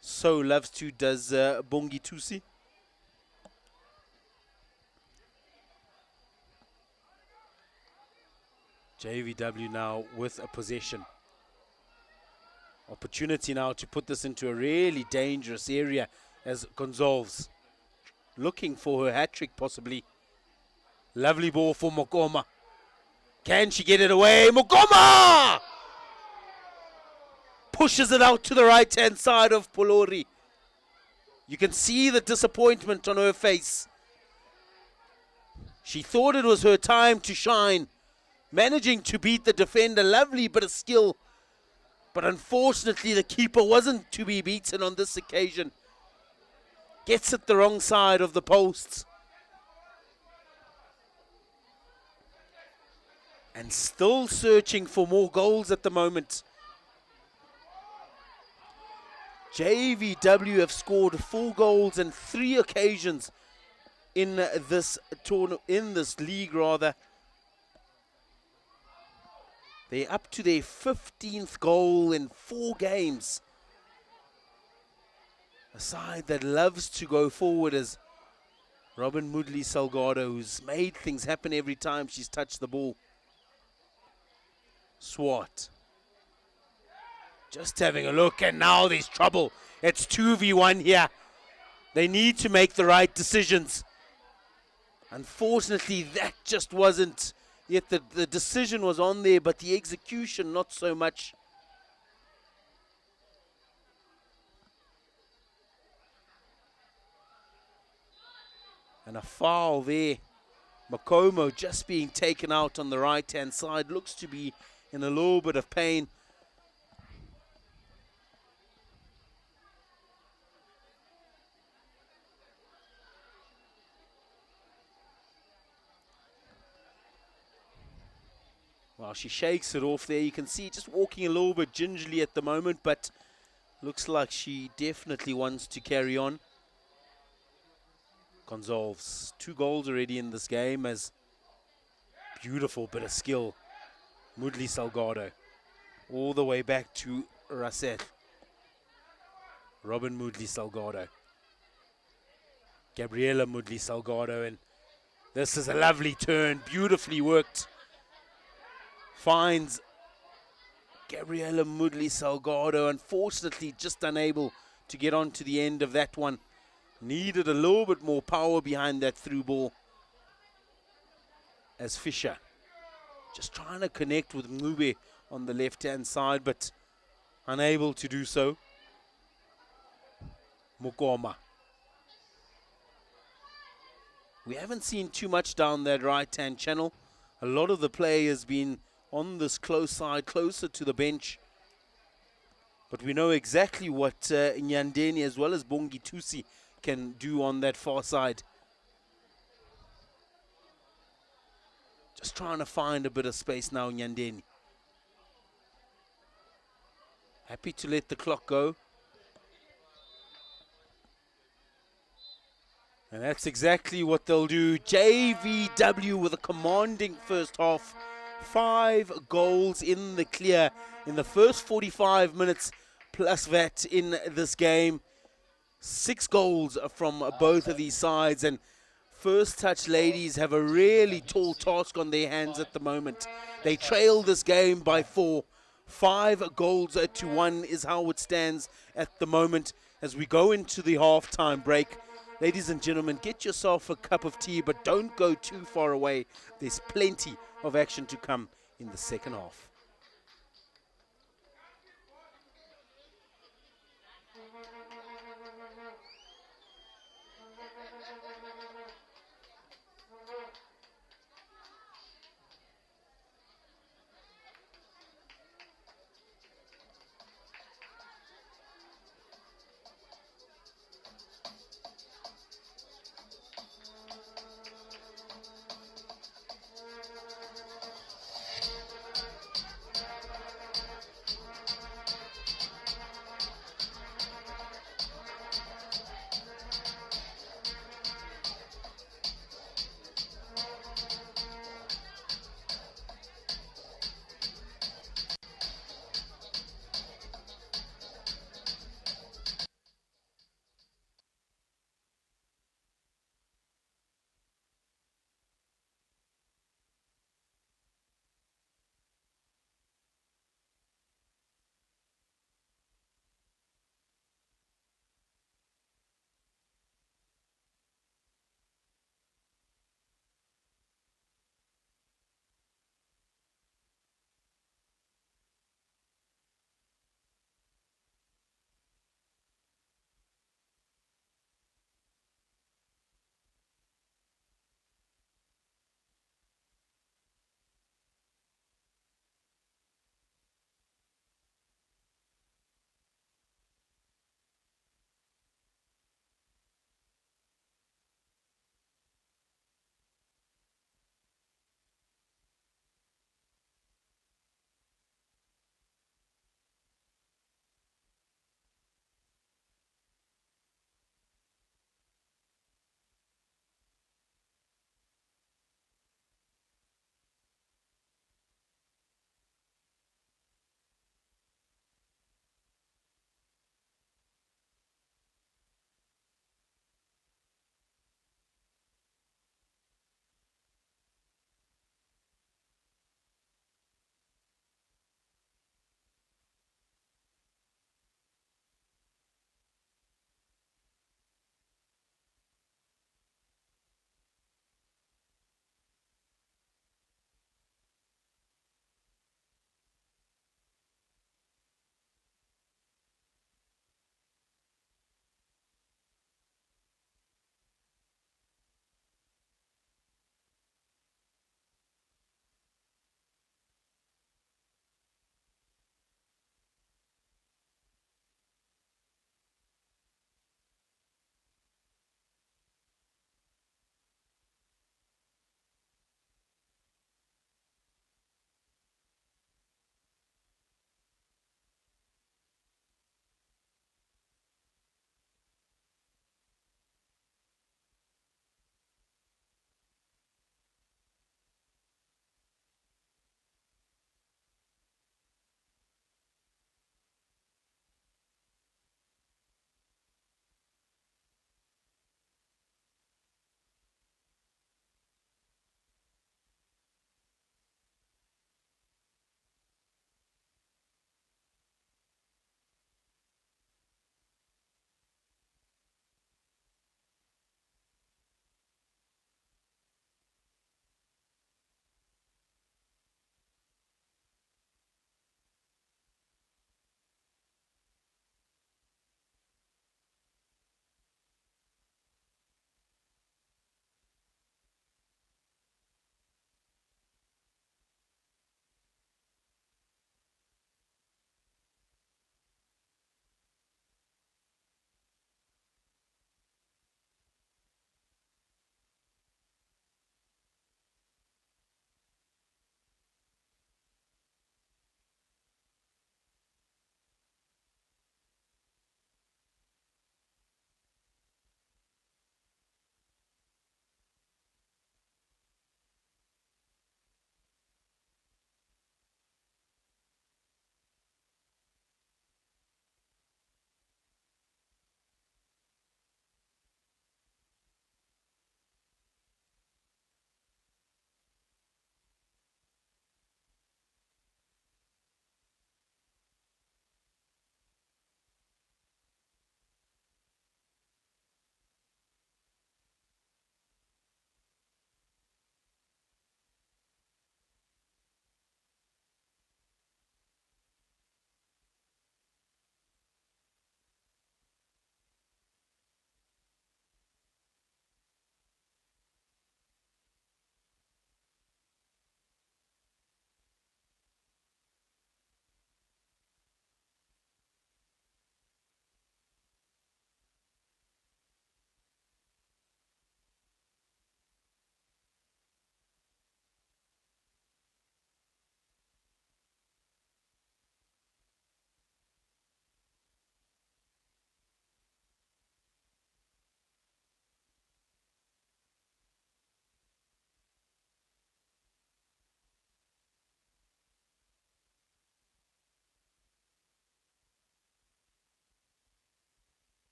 so loves to, does Bongi Tusi. JVW now with a possession. Opportunity now to put this into a really dangerous area as Gonzalez looking for her hat-trick possibly. Lovely ball for Mokoma. Can she get it away? Mokoma! Pushes it out to the right-hand side of Polori. You can see the disappointment on her face. She thought it was her time to shine. Managing to beat the defender. Lovely bit of skill. But unfortunately, the keeper wasn't to be beaten on this occasion. Gets it the wrong side of the posts. And still searching for more goals at the moment. JVW have scored 4 goals in 3 occasions in this tournament, in this league rather. They're up to their 15th goal in 4 games. A side that loves to go forward is Robin Mudli Salgado, who's made things happen every time she's touched the ball. Swart. Just having a look, and now there's trouble. It's 2v1 here. They need to make the right decisions. Unfortunately, that just wasn't. Yet the decision was on there, but the execution not so much. And a foul there. Makomo just being taken out on the right-hand side. Looks to be in a little bit of pain. Well, she shakes it off there. You can see just walking a little bit gingerly at the moment, but looks like she definitely wants to carry on. Gonzalez, 2 goals already in this game as beautiful bit of skill. Mudli Salgado, all the way back to Raset. Robin Mudli Salgado. Gabriela Mudli Salgado, and this is a lovely turn, beautifully worked. Finds Gabriela Mudli Salgado, unfortunately just unable to get on to the end of that one. Needed a little bit more power behind that through ball. As Fisher just trying to connect with Ngube on the left-hand side, but unable to do so. Mokoma. We haven't seen too much down that right-hand channel. A lot of the play has been on this close side, closer to the bench. But we know exactly what Nyandeni as well as Bongi Tusi can do on that far side. Just trying to find a bit of space now, Nyandeni. Happy to let the clock go. And that's exactly what they'll do. JVW with a commanding first half. 5 goals in the clear in the first 45 minutes plus that in this game. 6 goals from both of these sides, and First Touch ladies have a really tall task on their hands at the moment. They trail this game by 4. 5 goals to 1 is how it stands at the moment as we go into the halftime break. Ladies and gentlemen, get yourself a cup of tea, but don't go too far away. There's plenty of action to come in the second half.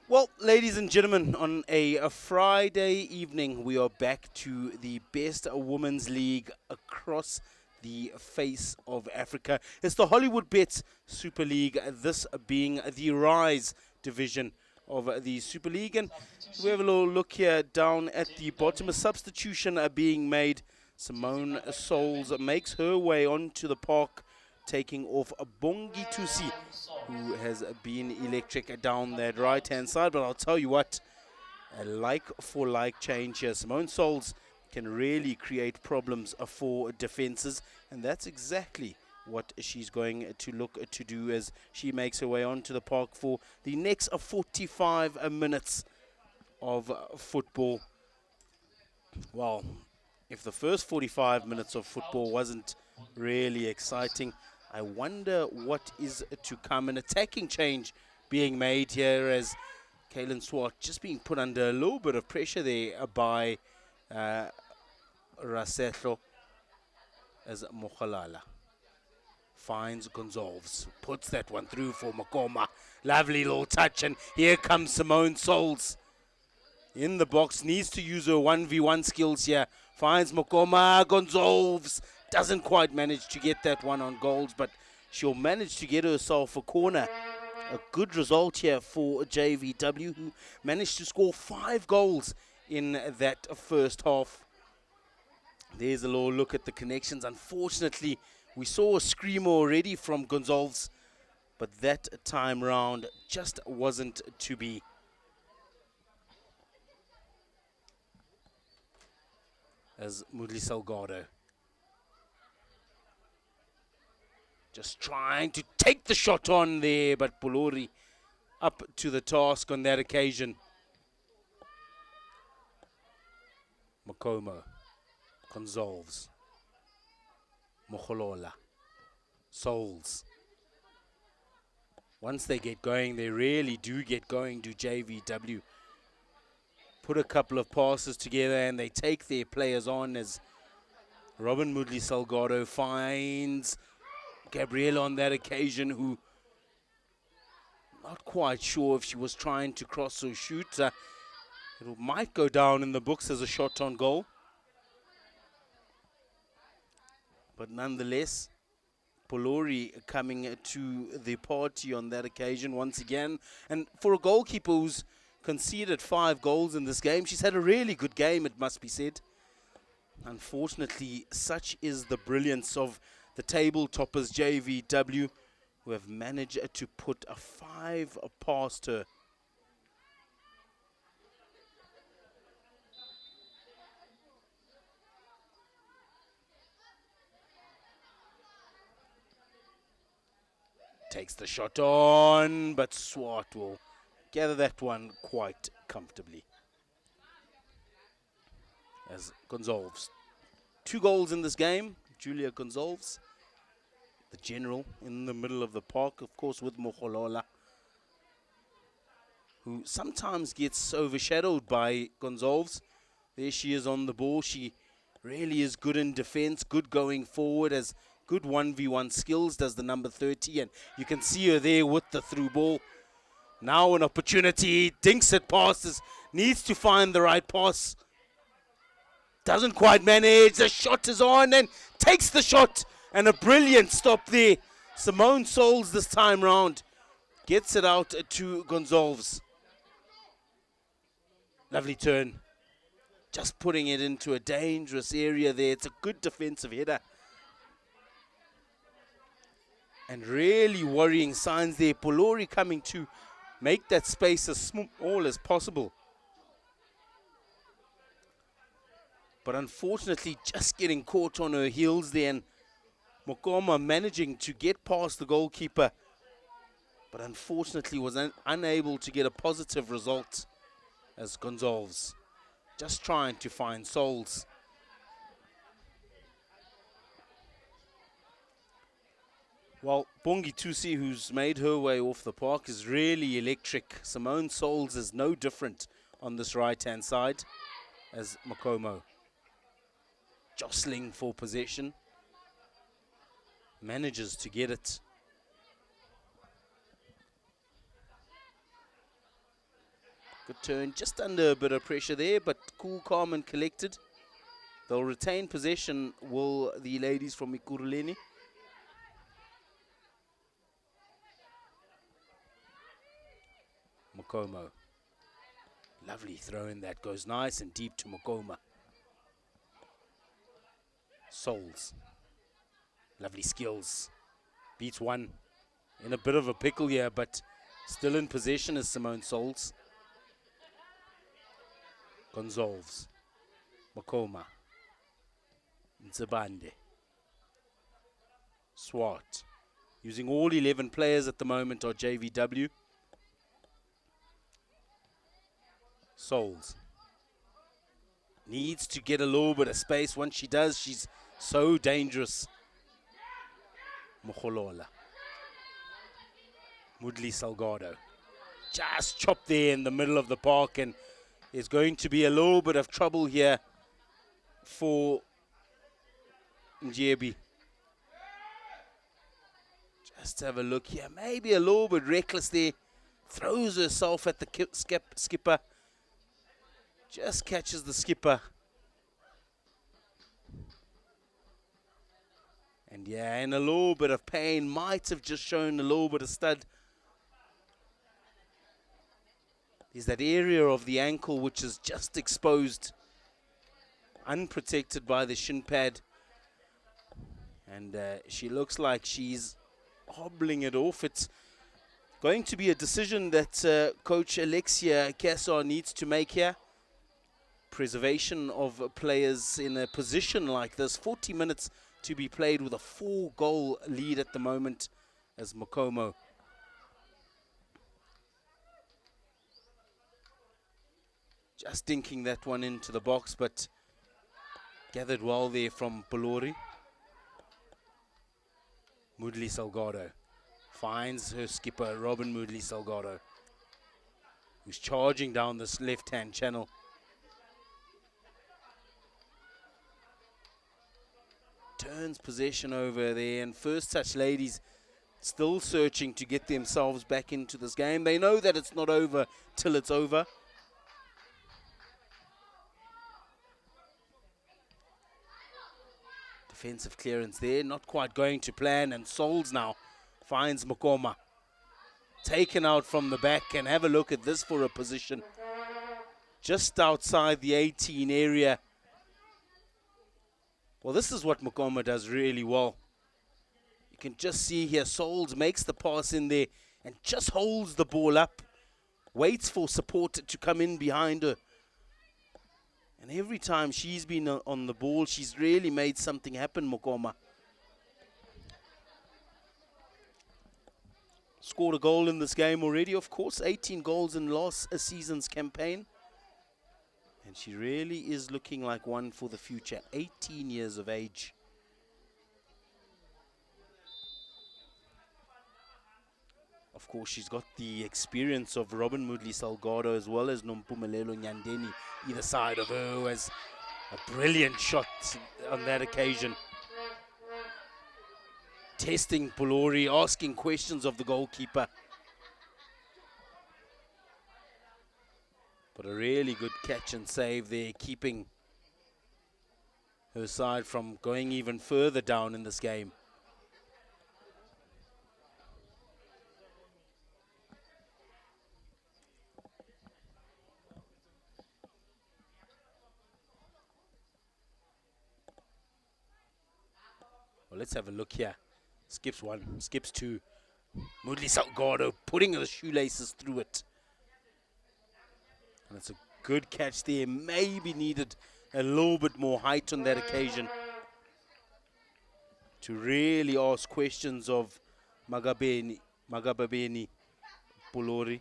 Well, ladies and gentlemen, on a Friday evening, we are back to the best women's league across the face of Africa. It's the Hollywoodbets Super League, this being the Rise division of the Super League. And we have a little look here down at the bottom. A substitution being made. Simone Souls makes her way onto the park, taking off Bongi Tusi, who has been electric down that right-hand side. But I'll tell you what, a like-for-like change here. Simone Souls can really create problems for defenses, and that's exactly what she's going to look to do as she makes her way onto the park for the next 45 minutes of football. Well, if the first 45 minutes of football wasn't really exciting, I wonder what is to come. An attacking change being made here as Kaylin Swart just being put under a little bit of pressure there by Rasetlo, as Mokhalala finds Gonzalves, puts that one through for Makoma. Lovely little touch, and here comes Simone Souls in the box, needs to use her 1v1 skills here. Finds Makoma. Gonzalves doesn't quite manage to get that one on goals, but she'll manage to get herself a corner. A good result here for JVW, who managed to score 5 goals in that first half. There's a little look at the connections. Unfortunately, we saw a screamer already from Gonzalves, but that time round just wasn't to be. As Mudli Salgado just trying to take the shot on there, but Polori up to the task on that occasion. Makomo, Gonzalves, Moholola, Souls. Once they get going, they really do get going to JVW. Put a couple of passes together and they take their players on as Robin Mudli Salgado finds Gabriela on that occasion, who not quite sure if she was trying to cross or shoot. It might go down in the books as a shot on goal. But nonetheless, Polori coming to the party on that occasion once again. And for a goalkeeper who's conceded 5 goals in this game, she's had a really good game, it must be said. Unfortunately, such is the brilliance of the table toppers JVW, who have managed to put a 5 past her. Takes the shot on, but Swart will gather that one quite comfortably. As Gonzalves, 2 goals in this game. Julia Gonzalves, the general in the middle of the park, of course, with Moholola, who sometimes gets overshadowed by Gonzalves. There she is on the ball. She really is good in defense, good going forward, has good 1v1 skills, does the number 30, and you can see her there with the through ball. Now an opportunity, dinks it past, needs to find the right pass. Doesn't quite manage, the shot is on and takes the shot, and a brilliant stop there. Simone Souls this time round gets it out to Gonzalves. Lovely turn, just putting it into a dangerous area there. It's a good defensive header. And really worrying signs there. Polori coming to make that space as small as possible. But unfortunately, just getting caught on her heels there, and Mokoma managing to get past the goalkeeper, but unfortunately was unable to get a positive result, as Gonzalves just trying to find Souls. Well, Bongi Tusi, who's made her way off the park, is really electric. Simone Souls is no different on this right-hand side, as Makomo jostling for possession, manages to get it. Good turn, just under a bit of pressure there, but cool, calm and collected. They'll retain possession, will the ladies from Ikuruleni. Mokomo. Lovely throw in that, goes nice and deep to Mokoma. Souls. Lovely skills. Beats one. In a bit of a pickle here, but still in possession is Simone Souls. Gonzalves. Mokoma. Nzabande. Swart. Using all 11 players at the moment are JVW. Souls. Needs to get a little bit of space. Once she does, she's so dangerous. Mokholola. Mudli Salgado. Just chopped there in the middle of the park, and there's going to be a little bit of trouble here for Njebi. Just have a look here. Maybe a little bit reckless there. Throws herself at the skipper. Just catches the skipper. And yeah, in a little bit of pain. Might have just shown a little bit of stud. There's that area of the ankle which is just exposed. Unprotected by the shin pad. And she looks like she's hobbling it off. It's going to be a decision that Coach Alexia Kesar needs to make here. Preservation of players in a position like this. 40 minutes to be played with a 4-goal lead at the moment as Mokomo. Just dinking that one into the box, but gathered well there from Polori. Mudli Salgado finds her skipper, Robin Mudli Salgado, who's charging down this left-hand channel. Turns possession over there, and First Touch ladies still searching to get themselves back into this game. They know that it's not over till it's over. Defensive clearance there, not quite going to plan, and Souls now finds Mokoma. Taken out from the back, and have a look at this for a position. Just outside the 18 area. Well, this is what Mokoma does really well. You can just see here, Souls makes the pass in there and just holds the ball up. Waits for support to come in behind her. And every time she's been on the ball, she's really made something happen, Mokoma. Scored a goal in this game already, of course. 18 goals in last season's campaign. And she really is looking like one for the future. 18 years of age. Of course, she's got the experience of Robin Mudli Salgado as well as Nompumelelo Nyandeni either side of her, who has a brilliant shot on that occasion. Testing Polori, asking questions of the goalkeeper. But a really good catch and save there, keeping her side from going even further down in this game. Well, let's have a look here. Skips one, skips two. Mudli Salgado putting the shoelaces through it. And it's a good catch there. Maybe needed a little bit more height on that occasion to really ask questions of Magabeni Polori.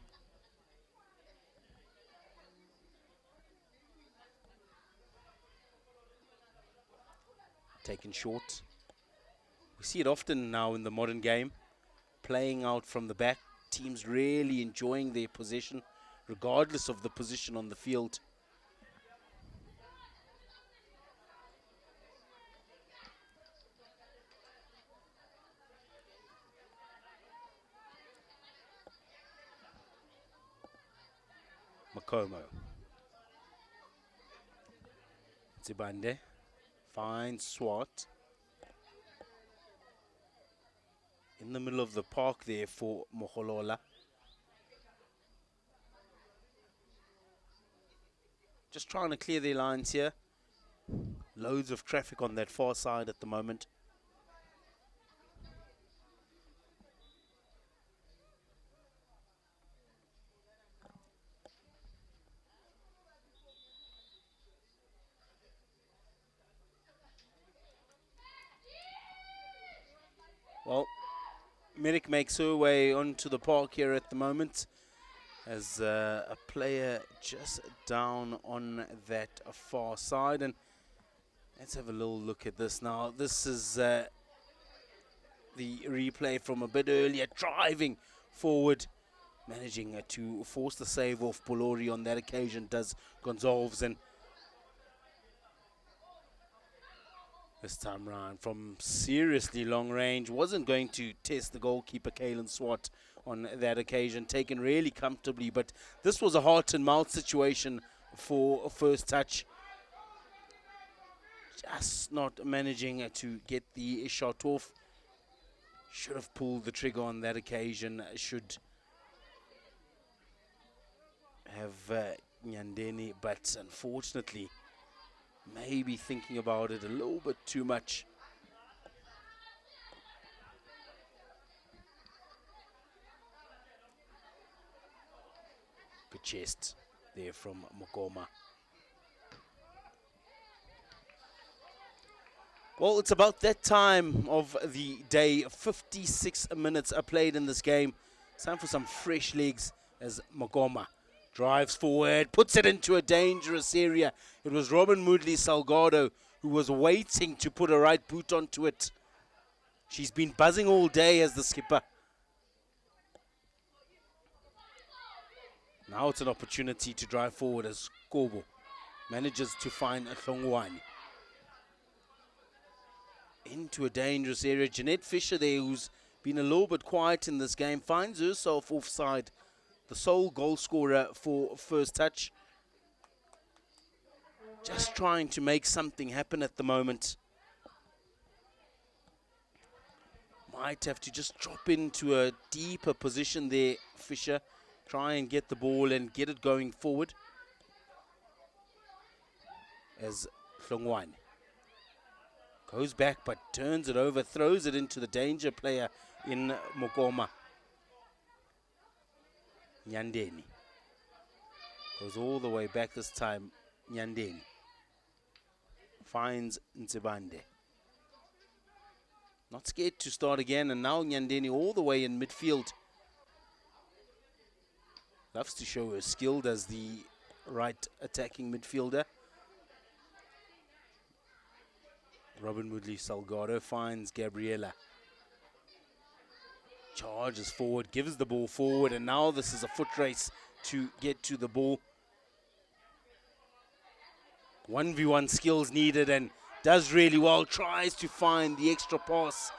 Taken short. We see it often now in the modern game. Playing out from the back. Teams really enjoying their possession, regardless of the position on the field. Makomo. Zibande finds Swart. In the middle of the park there for Moholola. Just trying to clear their lines here. Loads of traffic on that far side at the moment. Well, Merrick makes her way onto the park here at the moment as a player just down on that far side. And let's have a little look at this now. This is the replay from a bit earlier, driving forward, managing to force the save off Polori on that occasion, does Gonzalves. And this time round from seriously long range, wasn't going to test the goalkeeper Kalen Swart on that occasion, taken really comfortably, but this was a heart and mouth situation for a first touch. Just not managing to get the shot off. Should have pulled the trigger on that occasion. Should have Nyandeni, but unfortunately, maybe thinking about it a little bit too much. Good chest there from Mokoma. Well, it's about that time of the day. 56 minutes are played in this game. It's time for some fresh legs as Mokoma drives forward, puts it into a dangerous area. It was Robin Moodley Salgado who was waiting to put a right boot onto it. She's been buzzing all day as the skipper. Now it's an opportunity to drive forward as Kobo manages to find Hlongwane. Into a dangerous area. Jeanette Fisher there, who's been a little bit quiet in this game, finds herself offside. The sole goal scorer for first touch. Just trying to make something happen at the moment. Might have to just drop into a deeper position there, Fisher. Try and get the ball and get it going forward. As Hlongwane goes back but turns it over, throws it into the danger player in Mokoma. Nyandeni goes all the way back this time. Nyandeni finds Ntsibande. Not scared to start again, and now Nyandeni all the way in midfield. Loves to show her skilled as the right attacking midfielder. Robin Woodley Salgado finds Gabriela. Charges forward, gives the ball forward, and now this is a foot race to get to the ball. 1v1 skills needed, and does really well. Tries to find the extra pass.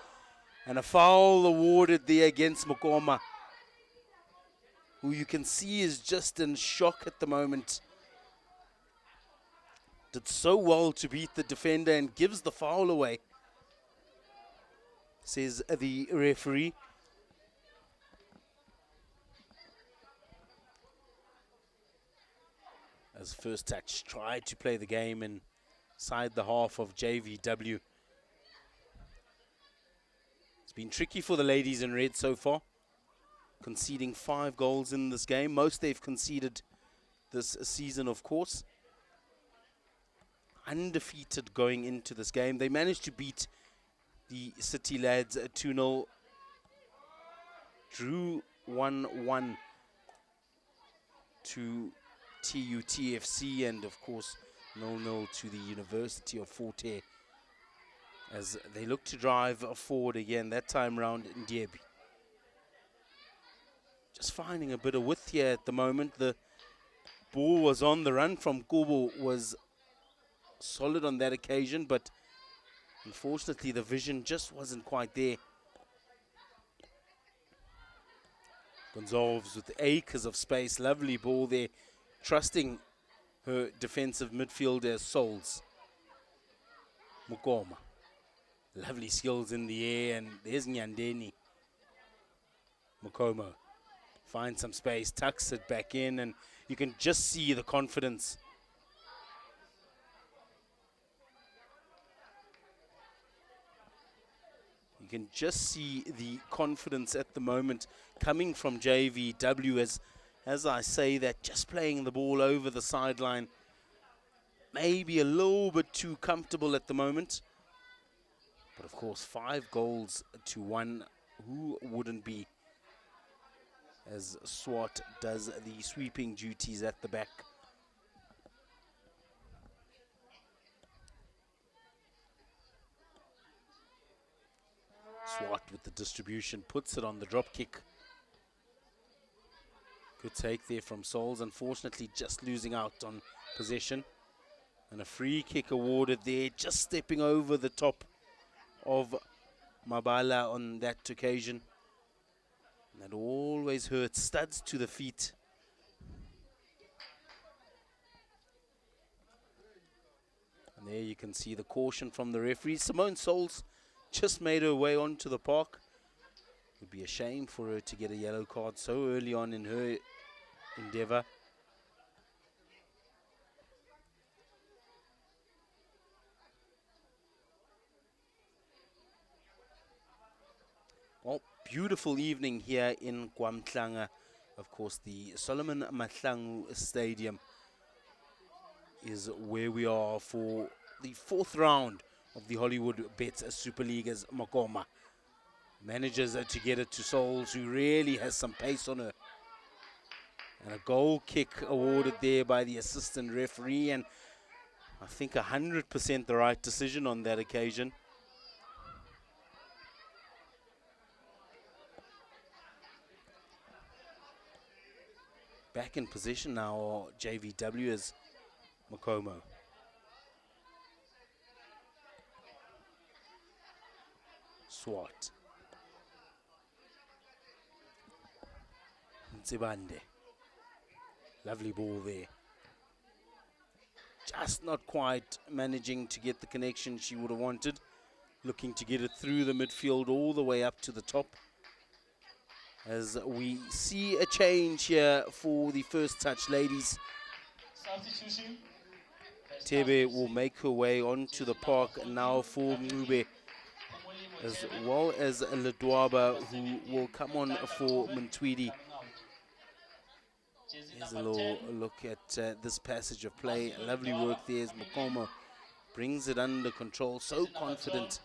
And a foul awarded there against Mokoma, who you can see is just in shock at the moment. Did so well to beat the defender and gives the foul away, says the referee. As first touch tried to play the game inside the half of JVW. It's been tricky for the ladies in red so far, conceding 5 goals in this game. Most they've conceded this season, of course. Undefeated going into this game. They managed to beat the City lads 2-0. Drew 1-1 to TUTFC, and of course 0-0 to the University of Fort Hare, as they look to drive forward again, that time round in Ndiebi. Just finding a bit of width here at the moment. The ball was on the run from Kubo, was solid on that occasion, but unfortunately the vision just wasn't quite there. Gonzalves with acres of space, lovely ball there. trusting her defensive midfielder Souls. Mukoma. Lovely skills in the air, and there's Nyandeni. Mukomo finds some space, tucks it back in, and you can just see the confidence. You can just see the confidence at the moment coming from JVW as I say that, just playing the ball over the sideline. Maybe a little bit too comfortable at the moment. But of course, 5 goals to 1. Who wouldn't be? As Swart does the sweeping duties at the back. Swart with the distribution, puts it on the drop kick. Good take there from Souls, unfortunately just losing out on possession. And a free kick awarded there, just stepping over the top of Mabala on that occasion. And that always hurts. Studs to the feet. And there you can see the caution from the referee. Simone Souls just made her way onto the park. It would be a shame for her to get a yellow card so early on in her endeavor. Well, beautiful evening here in KwaMhlanga. Of course, the Solomon Mahlangu Stadium is where we are for the 4th round of the Hollywoodbets Super League, as Makoma manages to get it to Souls, who really has some pace on her. And a goal kick awarded there by the assistant referee, and I think 100% the right decision on that occasion. Back in position now, JVW is Makomo. Swart. Ntsibande. Lovely ball there. Just not quite managing to get the connection she would have wanted. Looking to get it through the midfield all the way up to the top. As we see a change here for the first touch ladies. Tebe will make her way onto the park now for Mngube, as well as Ledwaba, who will come on for Mntwidi. Here's a little look at this passage of play. Lovely work there as Makoma brings it under control. So confident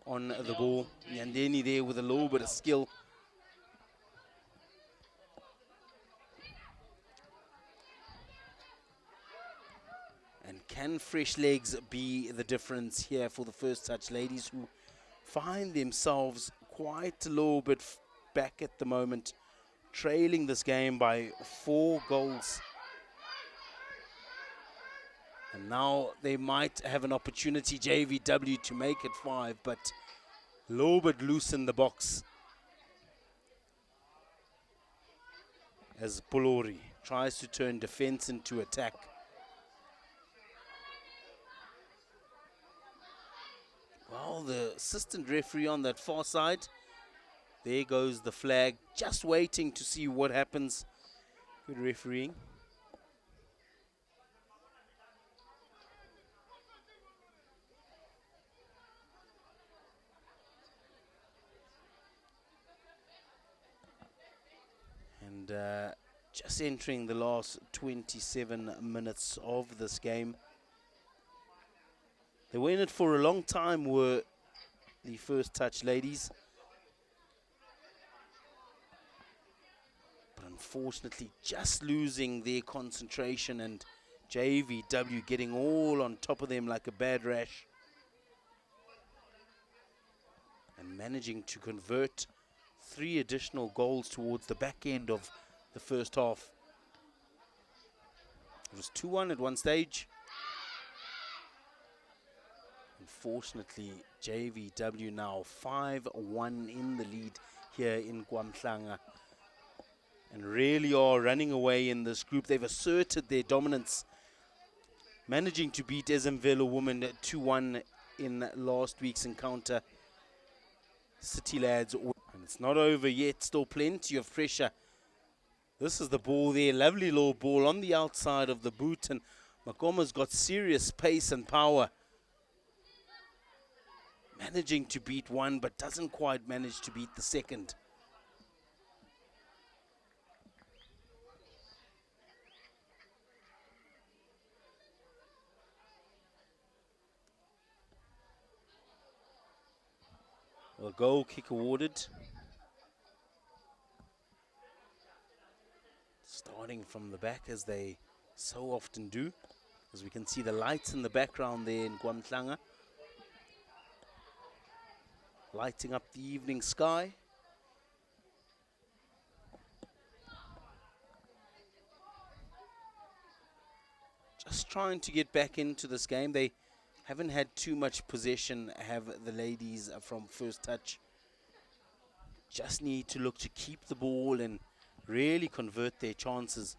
on the ball. Nyandeni there with a little bit of skill. And can fresh legs be the difference here for the first touch ladies, who find themselves quite a little bit back at the moment, trailing this game by 4 goals. And now they might have an opportunity, JVW, to make it 5, but a little bit loose in the box. As Polori tries to turn defense into attack. Well, the assistant referee on that far side. There goes the flag, just waiting to see what happens. Good refereeing. And just entering the last 27 minutes of this game. They were in it for a long time, were the first touch ladies. But unfortunately, just losing their concentration, and JVW getting all on top of them like a bad rash. And managing to convert 3 additional goals towards the back end of the first half. It was 2-1 at one stage. Unfortunately, JVW now 5-1 in the lead here in KwaMhlanga. and really are running away in this group. They've asserted their dominance, managing to beat Ezemvelo Women 2-1 in last week's encounter. City Lads, and it's not over yet, still plenty of pressure. This is the ball there, lovely low ball on the outside of the boot, and Makoma's got serious pace and power. Managing to beat one, but doesn't quite manage to beat the second. A goal kick awarded. Starting from the back as they so often do. As we can see the lights in the background there in Mahlangu, lighting up the evening sky. Just trying to get back into this game. They haven't had too much possession, have the ladies from first touch. Just need to look to keep the ball and really convert their chances.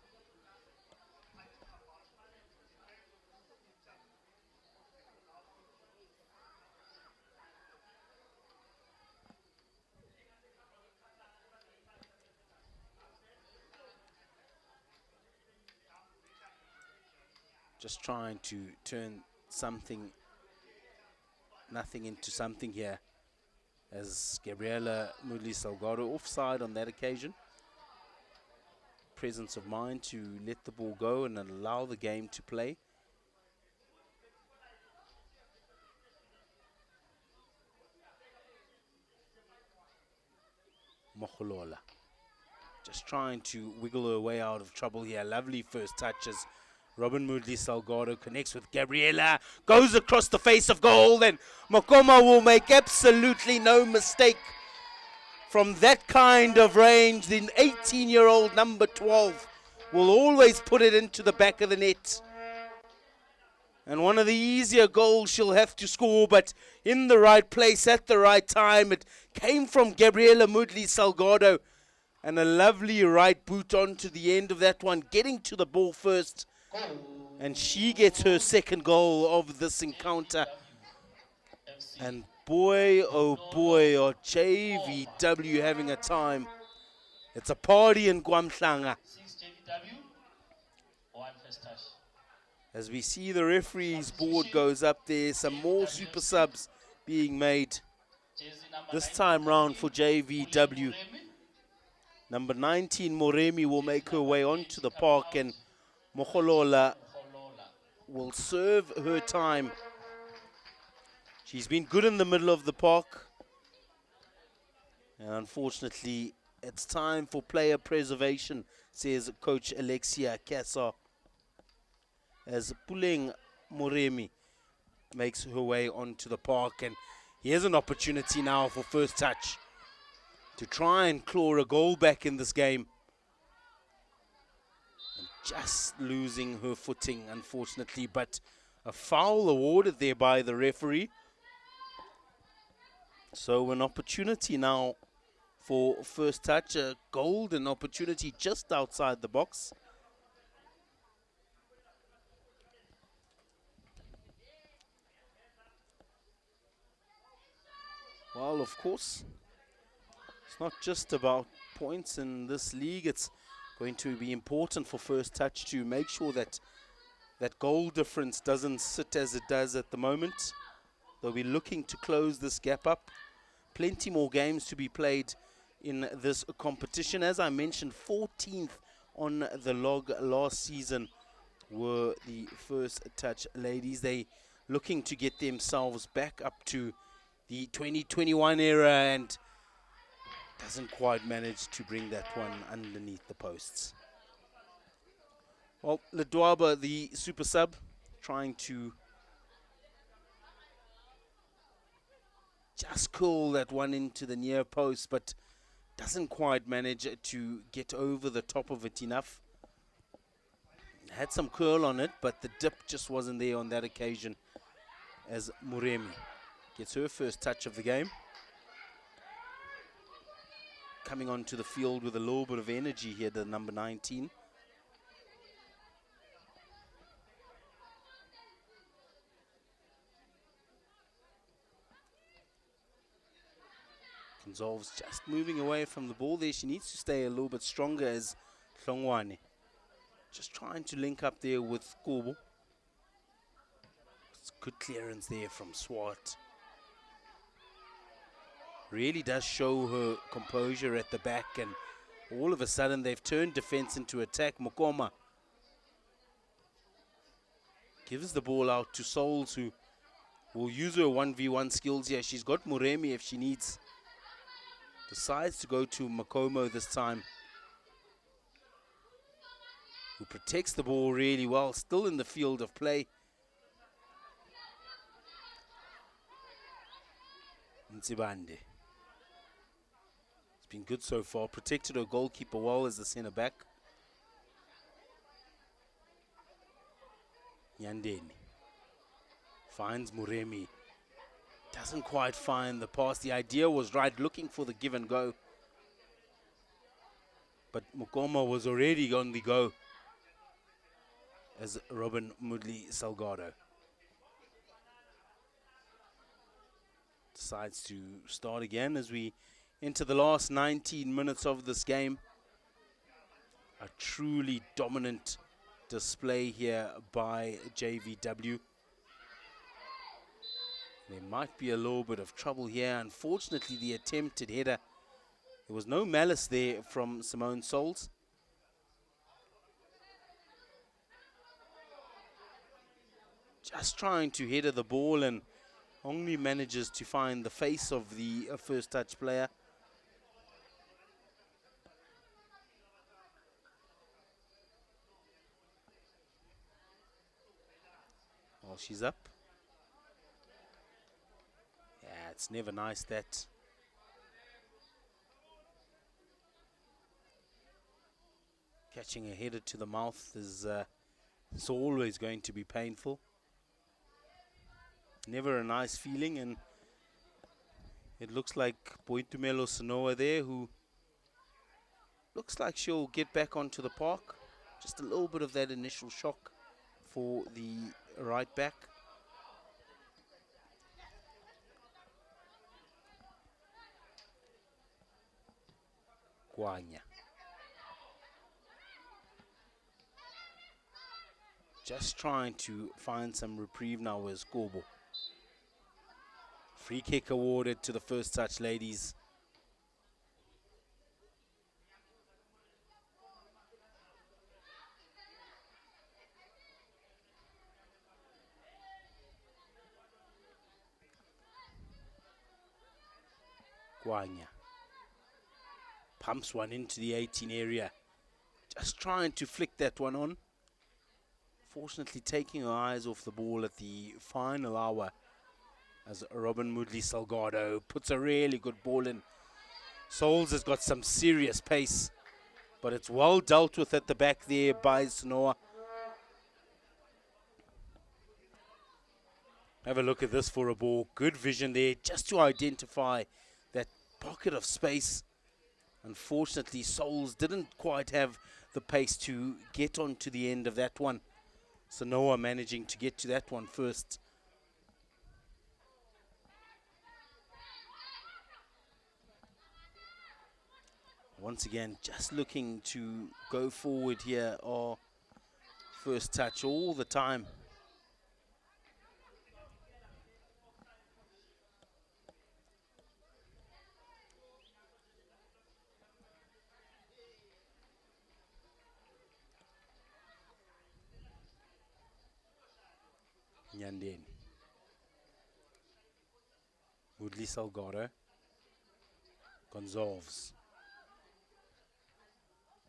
Just trying to turn nothing into something here, as Gabriela Mudli Salgado offside on that occasion. Presence of mind to let the ball go and allow the game to play. Moholola just trying to wiggle her way out of trouble here. Lovely first touches. Robin Mudli Salgado connects with Gabriela, goes across the face of goal, and Makoma will make absolutely no mistake. From that kind of range, the 18-year-old number 12 will always put it into the back of the net. And one of the easier goals she'll have to score, but in the right place at the right time. It came from Gabriela Mudli Salgado, and a lovely right boot onto the end of that one, getting to the ball first. And she gets her second goal of this encounter. And boy, oh boy, are JVW having a time. It's a party in Mahlangu. As we see the referee's board goes up there, some more super subs being made. This time round for JVW. Number 19, Moremi, will make her way onto the park, and Moholola will serve her time. She's been good in the middle of the park. And unfortunately, it's time for player preservation, says Coach Alexia Kassa, as Puleng Moremi makes her way onto the park. And here's an opportunity now for first touch to try and claw a goal back in this game. Just losing her footing, unfortunately, but a foul awarded there by the referee. So an opportunity now for first touch, a golden opportunity just outside the box. Well, of course, it's not just about points in this league. It's going to be important for first touch to make sure that that goal difference doesn't sit as it does at the moment. They'll be looking to close this gap up. Plenty more games to be played in this competition. As I mentioned, 14th on the log last season were the first touch ladies. They looking to get themselves back up to the 2021 era, and doesn't quite manage to bring that one underneath the posts. Well, Ledwaba, the super sub, trying to just curl that one into the near post, but doesn't quite manage to get over the top of it enough. Had some curl on it, but the dip just wasn't there on that occasion, as Muremi gets her first touch of the game. coming onto the field with a little bit of energy here, the number 19. Gonzalez just moving away from the ball there. She needs to stay a little bit stronger as Hlongwane. Just trying to link up there with Kobo. It's good clearance there from Swart. Really does show her composure at the back, and all of a sudden they've turned defense into attack. Mokoma gives the ball out to Souls, who will use her 1v1 skills here. She's got Muremi if she needs. Decides to go to Makomo this time, who protects the ball really well, still in the field of play. Ntsibande. It's been good so far. Protected her goalkeeper well as the centre back. Nyandeni finds Muremi. Doesn't quite find the pass. The idea was right, looking for the give and go. But Mukoma was already on the go as Robin Mudli Salgado decides to start again as we enter the last 19 minutes of this game. A truly dominant display here by JVW. There might be a little bit of trouble here. Unfortunately, the attempted header, there was no malice there from Simone Souls. Just trying to header the ball and only manages to find the face of the first touch player. Well, she's up. Yeah, it's never nice that. Catching a header to the mouth is it's always going to be painful. Never a nice feeling, and it looks like Boitumelo Sanoa there, who looks like she'll get back onto the park. Just a little bit of that initial shock for the right back. Guanya. Just trying to find some reprieve now with Kobo. Free kick awarded to the first touch ladies. Guanya pumps one into the 18 area. Just trying to flick that one on. Fortunately taking her eyes off the ball at the final hour as Robin Mudli Salgado puts a really good ball in. Souls has got some serious pace, but it's well dealt with at the back there by Sanoa. Have a look at this for a ball. Good vision there just to identify that pocket of space. Unfortunately, Souls didn't quite have the pace to get onto the end of that one. Sanoa managing to get to that one first. Once again, just looking to go forward here, or first touch all the time. Nyandeni. Mudli Salgado. Gonzalez.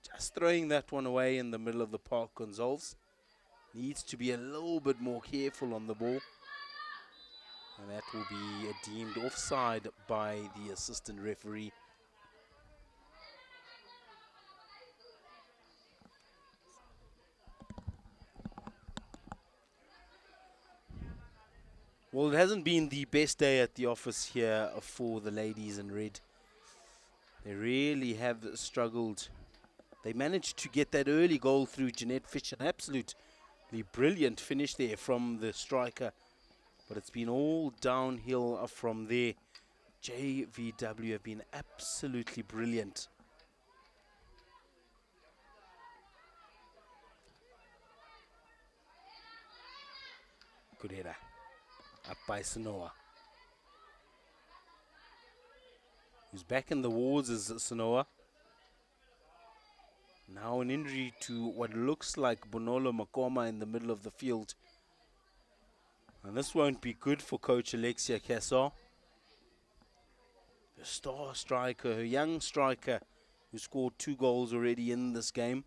Just throwing that one away in the middle of the park. Gonzalez needs to be a little bit more careful on the ball. And that will be deemed offside by the assistant referee. Well, it hasn't been the best day at the office here for the ladies in red. They really have struggled. They managed to get that early goal through Jeanette Fisher. An absolutely brilliant finish there from the striker. But it's been all downhill from there. JVW have been absolutely brilliant. Good header. Up by Sanoa. Who's back in the wards is Sanoa. Now an injury to what looks like Bonolo Makoma in the middle of the field. And this won't be good for coach Alexia Kessa. Her star striker, her young striker, who scored 2 goals already in this game,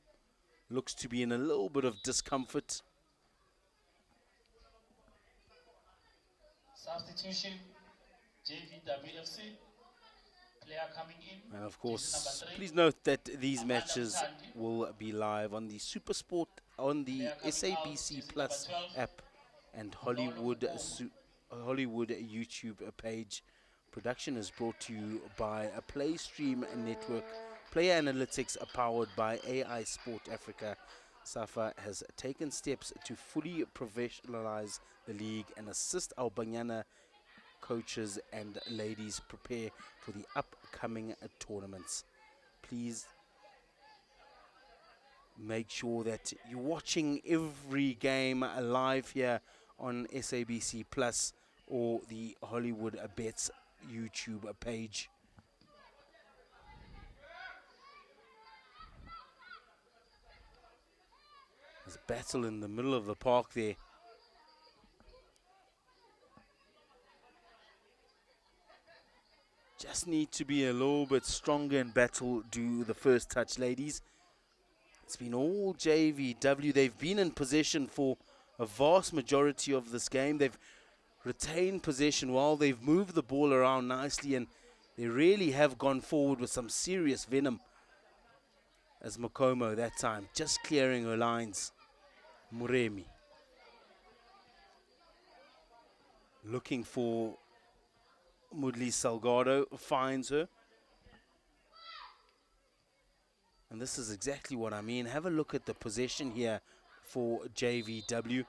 looks to be in a little bit of discomfort. Substitution, JVWFC. Player coming in. And of course, please note that these matches will be live on the SuperSport, on the SABC Plus app and Hollywood YouTube page. Production is brought to you by a PlayStream Network. Player analytics are powered by AI Sport Africa. SAFA has taken steps to fully professionalize the league and assist our Banyana coaches and ladies prepare for the upcoming tournaments. Please make sure that you're watching every game live here on SABC Plus or the Hollywoodbets YouTube page. There's a battle in the middle of the park there. Just need to be a little bit stronger in battle, do the first touch, ladies. It's been all JVW. They've been in possession for a vast majority of this game. They've retained possession while they've moved the ball around nicely, and they really have gone forward with some serious venom. As Makomo that time, just clearing her lines. Muremi. Looking for Mudli Salgado, finds her. And this is exactly what I mean. Have a look at the possession here for JVW.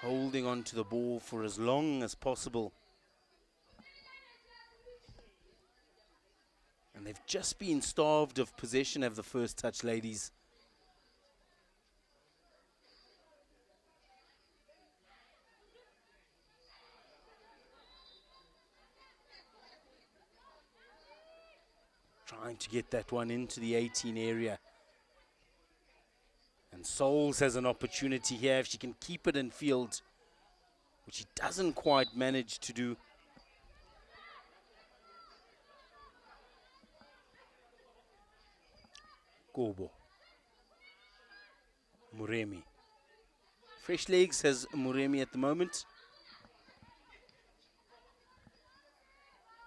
Holding on to the ball for as long as possible. And they've just been starved of possession of the first touch, ladies. Trying to get that one into the 18 area. And Souls has an opportunity here if she can keep it in field, which she doesn't quite manage to do. Kobo. Muremi. Fresh legs has Muremi at the moment.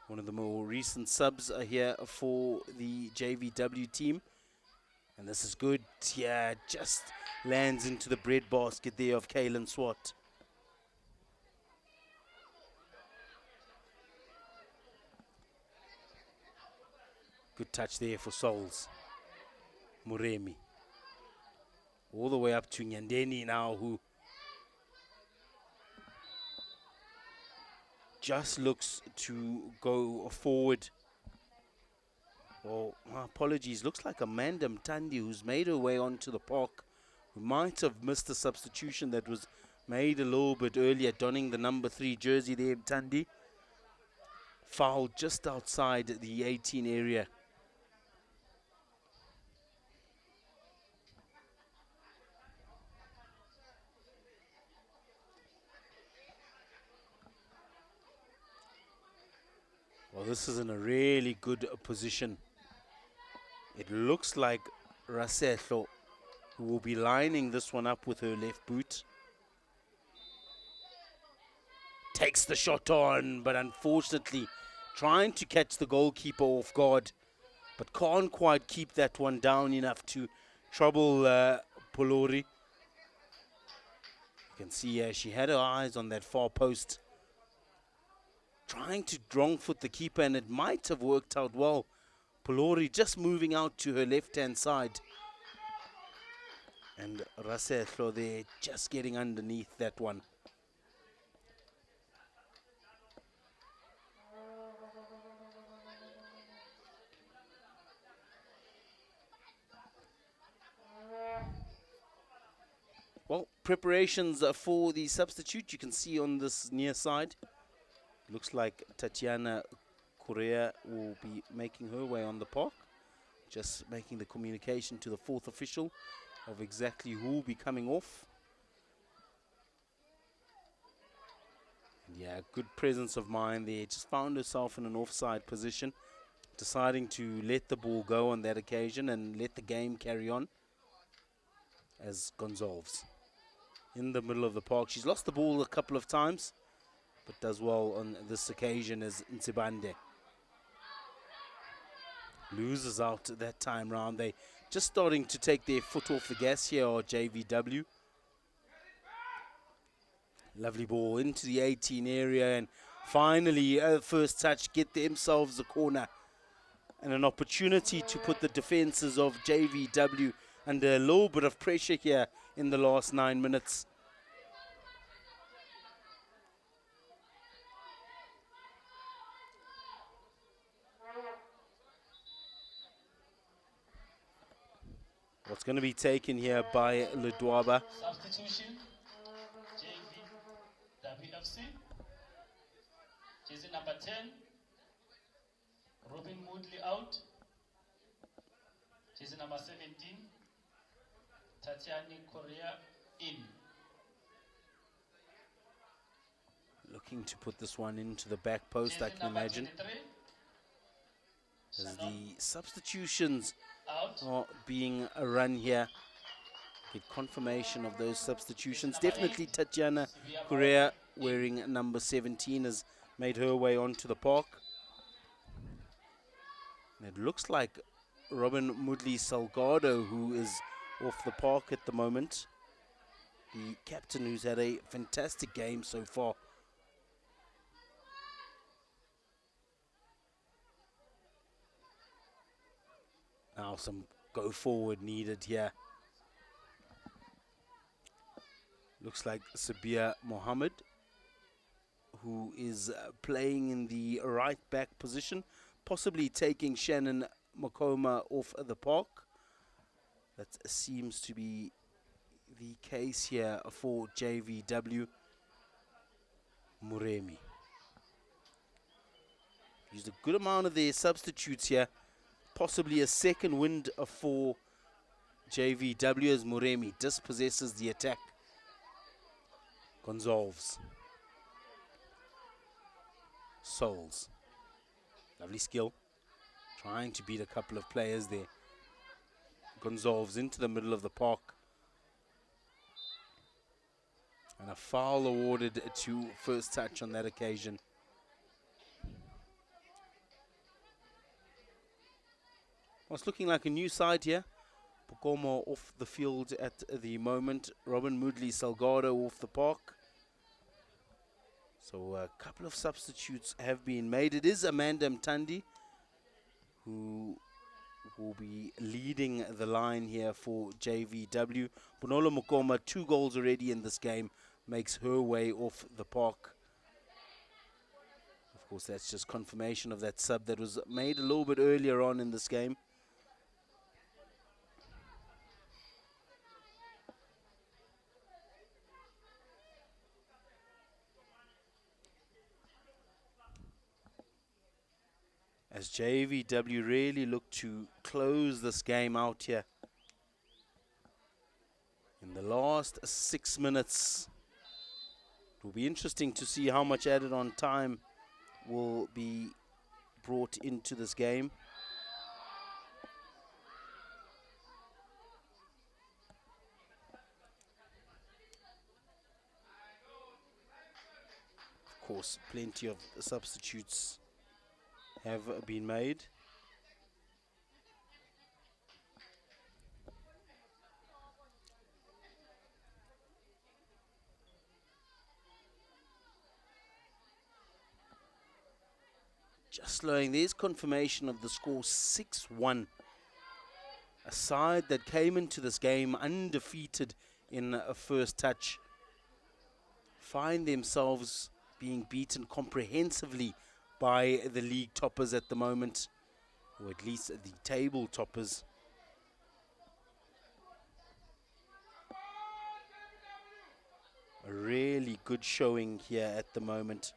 One of the more recent subs are here for the JVW team. And this is good. Yeah, just lands into the breadbasket there of Kaylin Swart. Good touch there for Souls. Muremi. All the way up to Nyandeni now, who just looks to go forward. Well, my apologies. Looks like Amanda Mtandi, who's made her way onto the park, who might have missed a substitution that was made a little bit earlier, donning the number 3 jersey there, Mtandi. Foul just outside the 18 area. Well, this is in a really good position. It looks like Rasetlo, who will be lining this one up with her left boot. Takes the shot on, but unfortunately trying to catch the goalkeeper off guard, but can't quite keep that one down enough to trouble Polori. You can see she had her eyes on that far post, trying to wrong foot the keeper, and it might have worked out well. Polori just moving out to her left-hand side. And Rasehlo there just getting underneath that one. Well, preparations for the substitute you can see on this near side. Looks like Tatiana Correa will be making her way on the park. Just making the communication to the fourth official of exactly who will be coming off. Yeah, good presence of mind there. Just found herself in an offside position, deciding to let the ball go on that occasion and let the game carry on. As Gonzalves in the middle of the park. She's lost the ball a couple of times, but does well on this occasion as Nsibande loses out that time round. They just starting to take their foot off the gas here, or JVW. Lovely ball into the 18 area, and finally first touch, get themselves a corner and an opportunity to put the defenses of JVW under a little bit of pressure here in the last 9 minutes. What's going to be taken here by Ludwaba? Substitution, JVWFC. Jersey number 10, Robin Moodley out. Jersey number 17, Tatiana Correa in. Looking to put this one into the back post, I can imagine. As the substitutions are being run here. Get confirmation of those substitutions. Definitely Tatiana Correa, wearing number 17, has made her way onto the park. And it looks like Robin Mudli Salgado, who is off the park at the moment. The captain, who's had a fantastic game so far. Now some go forward needed here. Looks like Sabia Mohammed, who is playing in the right back position, possibly taking Shannon Makoma off the park. That seems to be the case here for JVW. Muremi used a good amount of their substitutes here. Possibly a second wind for JVW as Muremi dispossesses the attack. Gonzalves. Souls. Lovely skill. Trying to beat a couple of players there. Gonzalves into the middle of the park. And a foul awarded to first touch on that occasion. Well, it's looking like a new side here. Pokomo off the field at the moment. Robin Moodley Salgado off the park. So a couple of substitutes have been made. It is Amanda Mtandi who will be leading the line here for JVW. Bonolo Mokoma, 2 goals already in this game, makes her way off the park. Of course, that's just confirmation of that sub that was made a little bit earlier on in this game. As JVW really look to close this game out here. In the last 6 minutes. It will be interesting to see how much added on time will be brought into this game. Of course, plenty of substitutes have been made. Just slowing. There's confirmation of the score, 6-1. A side that came into this game undefeated in a first touch find themselves being beaten comprehensively by the league toppers at the moment, or at least the table toppers. A really good showing here at the moment.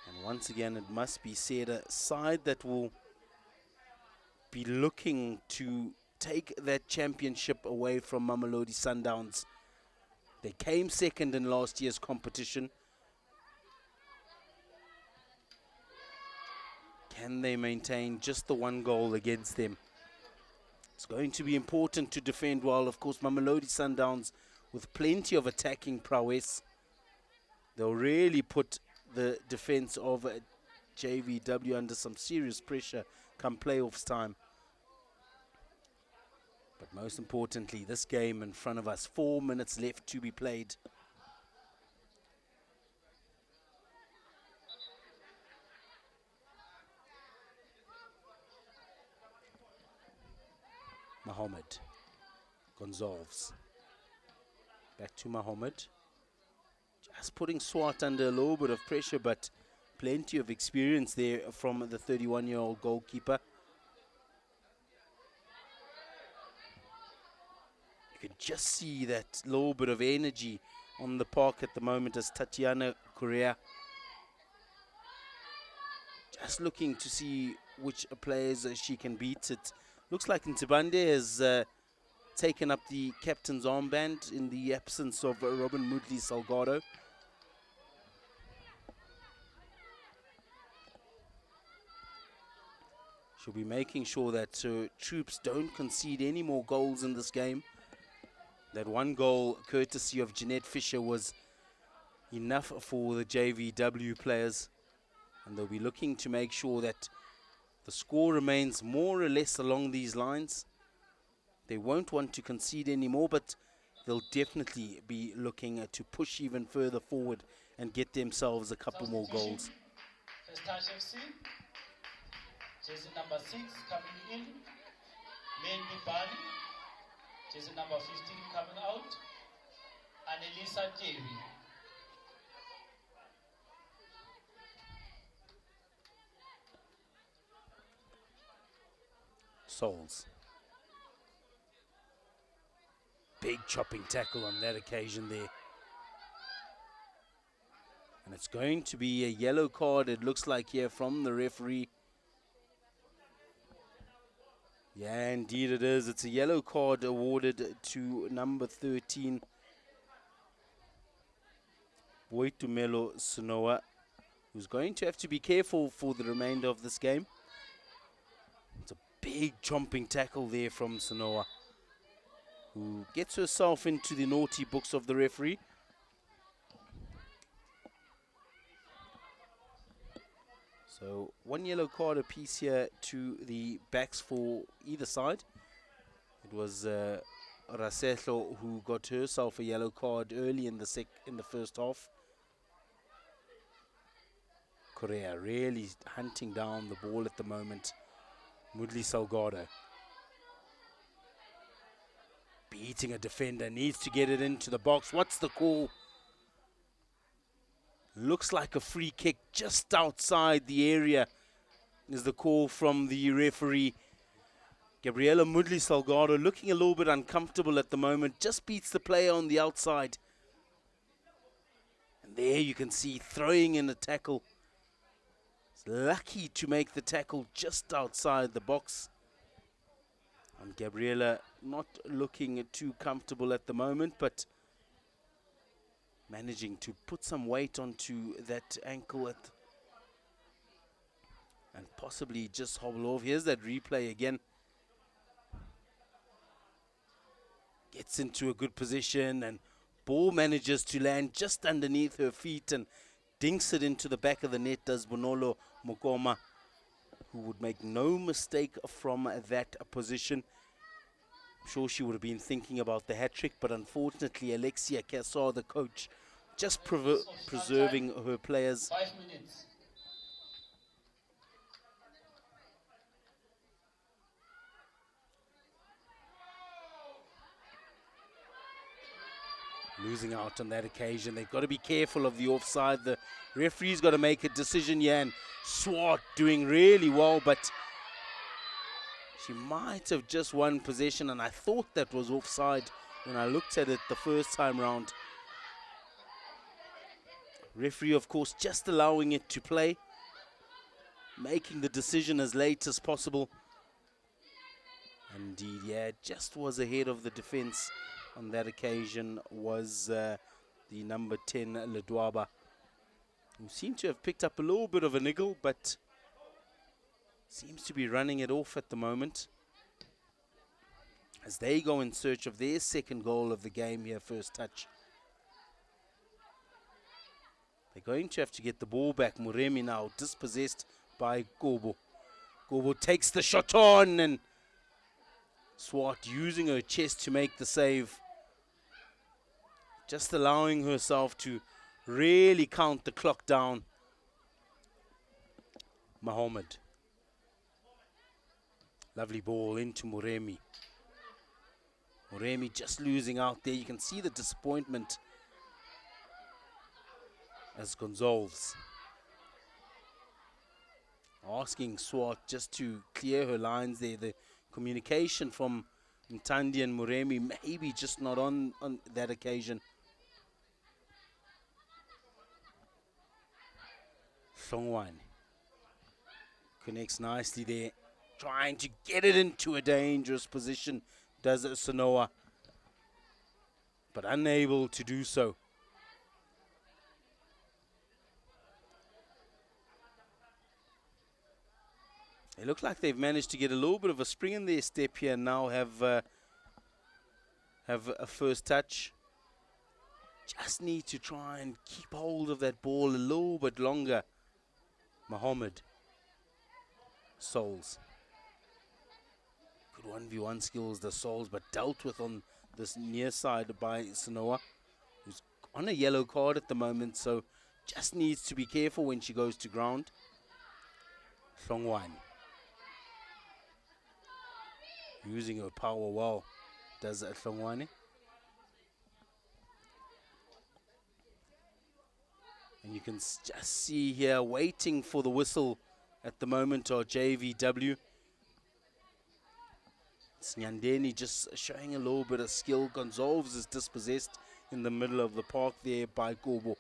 And once again, it must be said, a side that will be looking to take that championship away from Mamelodi Sundowns. They came second in last year's competition. Can they maintain just the one goal against them? It's going to be important to defend well. Of course, Mamelodi Sundowns, with plenty of attacking prowess, they'll really put the defense of JVW under some serious pressure come playoffs time. But most importantly, this game in front of us, 4 minutes left to be played. Mohammed Gonzalves. Back to Mohammed. Just putting Swart under a little bit of pressure, but plenty of experience there from the 31-year-old goalkeeper. You can just see that little bit of energy on the park at the moment as Tatiana Correa just looking to see which players she can beat. It looks like Ntibande has taken up the captain's armband in the absence of Robin Moodley Salgado. She'll be making sure that troops don't concede any more goals in this game. That one goal, courtesy of Jeanette Fisher, was enough for the JVW players. And they'll be looking to make sure that the score remains more or less along these lines. They won't want to concede anymore, but they'll definitely be looking to push even further forward and get themselves a couple more goals. First touch FC. Jersey number 6 coming in. Mandy Bani. Jersey number 15 coming out. Annelisa Jerry. Souls. Big chopping tackle on that occasion there. And it's going to be a yellow card, it looks like, here from the referee. Yeah, indeed it is. It's a yellow card awarded to number 13, Boitumelo Sonoa, who's going to have to be careful for the remainder of this game. It's a big chomping tackle there from Sonoa, who gets herself into the naughty books of the referee. So one yellow card apiece here to the backs for either side. It was Rasetlo who got herself a yellow card early in the first half. Correa really hunting down the ball at the moment. Moodley Salgado beating a defender, needs to get it into the box. What's the call? Looks like a free kick just outside the area is the call from the referee. Gabriela Moodley Salgado looking a little bit uncomfortable at the moment, just beats the player on the outside. And there you can see throwing in a tackle. It's lucky to make the tackle just outside the box. And Gabriela not looking too comfortable at the moment, but managing to put some weight onto that ankle and possibly just hobble off. Here's that replay again. Gets into a good position and ball manages to land just underneath her feet and dinks it into the back of the net, does Bonolo Mokoma, who would make no mistake from that position. I'm sure she would have been thinking about the hat-trick, but unfortunately Alexia Kassar, the coach just Use of preserving time, her players. 5 minutes. Losing out on that occasion. They've got to be careful of the offside. The referee's got to make a decision here, and Swart doing really well, but she might have just won possession, and I thought that was offside when I looked at it the first time round. Referee, of course, just allowing it to play, making the decision as late as possible. Indeed, yeah, it just was ahead of the defense on that occasion was the number 10, Ledwaba, who seemed to have picked up a little bit of a niggle, but seems to be running it off at the moment as they go in search of their second goal of the game here, first touch. They're going to have to get the ball back. Muremi now dispossessed by Gobo. Gobo takes the shot on, and Swart using her chest to make the save. Just allowing herself to really count the clock down. Mohammed. Lovely ball into Muremi. Muremi just losing out there. You can see the disappointment as Gonzalez asking Swart just to clear her lines there. The communication from Ntandi and Muremi maybe just not on that occasion. Songwan connects nicely there, trying to get it into a dangerous position, does Sanoa, but unable to do so. They look like they've managed to get a little bit of a spring in their step here and now have a first touch. Just need to try and keep hold of that ball a little bit longer. Mohammed. Souls. Good 1v1 skills, the Souls, but dealt with on this near side by Sanoa, who's on a yellow card at the moment, so just needs to be careful when she goes to ground. Songwan. Using her power well, does Songwane. And you can just see here, waiting for the whistle at the moment, or JVW. It's Nyandeni just showing a little bit of skill. Gonzalez is dispossessed in the middle of the park there by Gobo.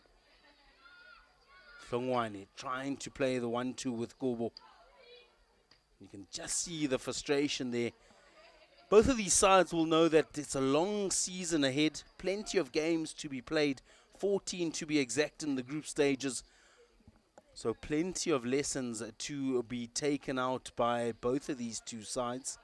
Songwane trying to play the 1-2 with Gobo. You can just see the frustration there. Both of these sides will know that it's a long season ahead, plenty of games to be played, 14 to be exact in the group stages. So plenty of lessons to be taken out by both of these two sides.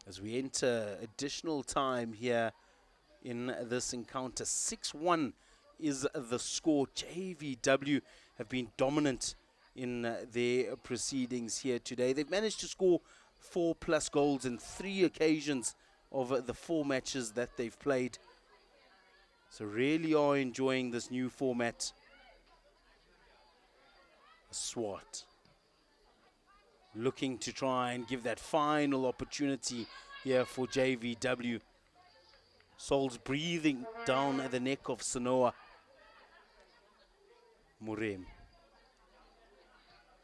As we enter additional time here in this encounter, 6-1 is the score. JVW have been dominant in their proceedings here today. They've managed to score 4+ goals in 3 occasions of the 4 matches that they've played. So really are enjoying this new format. Swart looking to try and give that final opportunity here for JVW. Souls breathing down at the neck of Sanoa. Murem.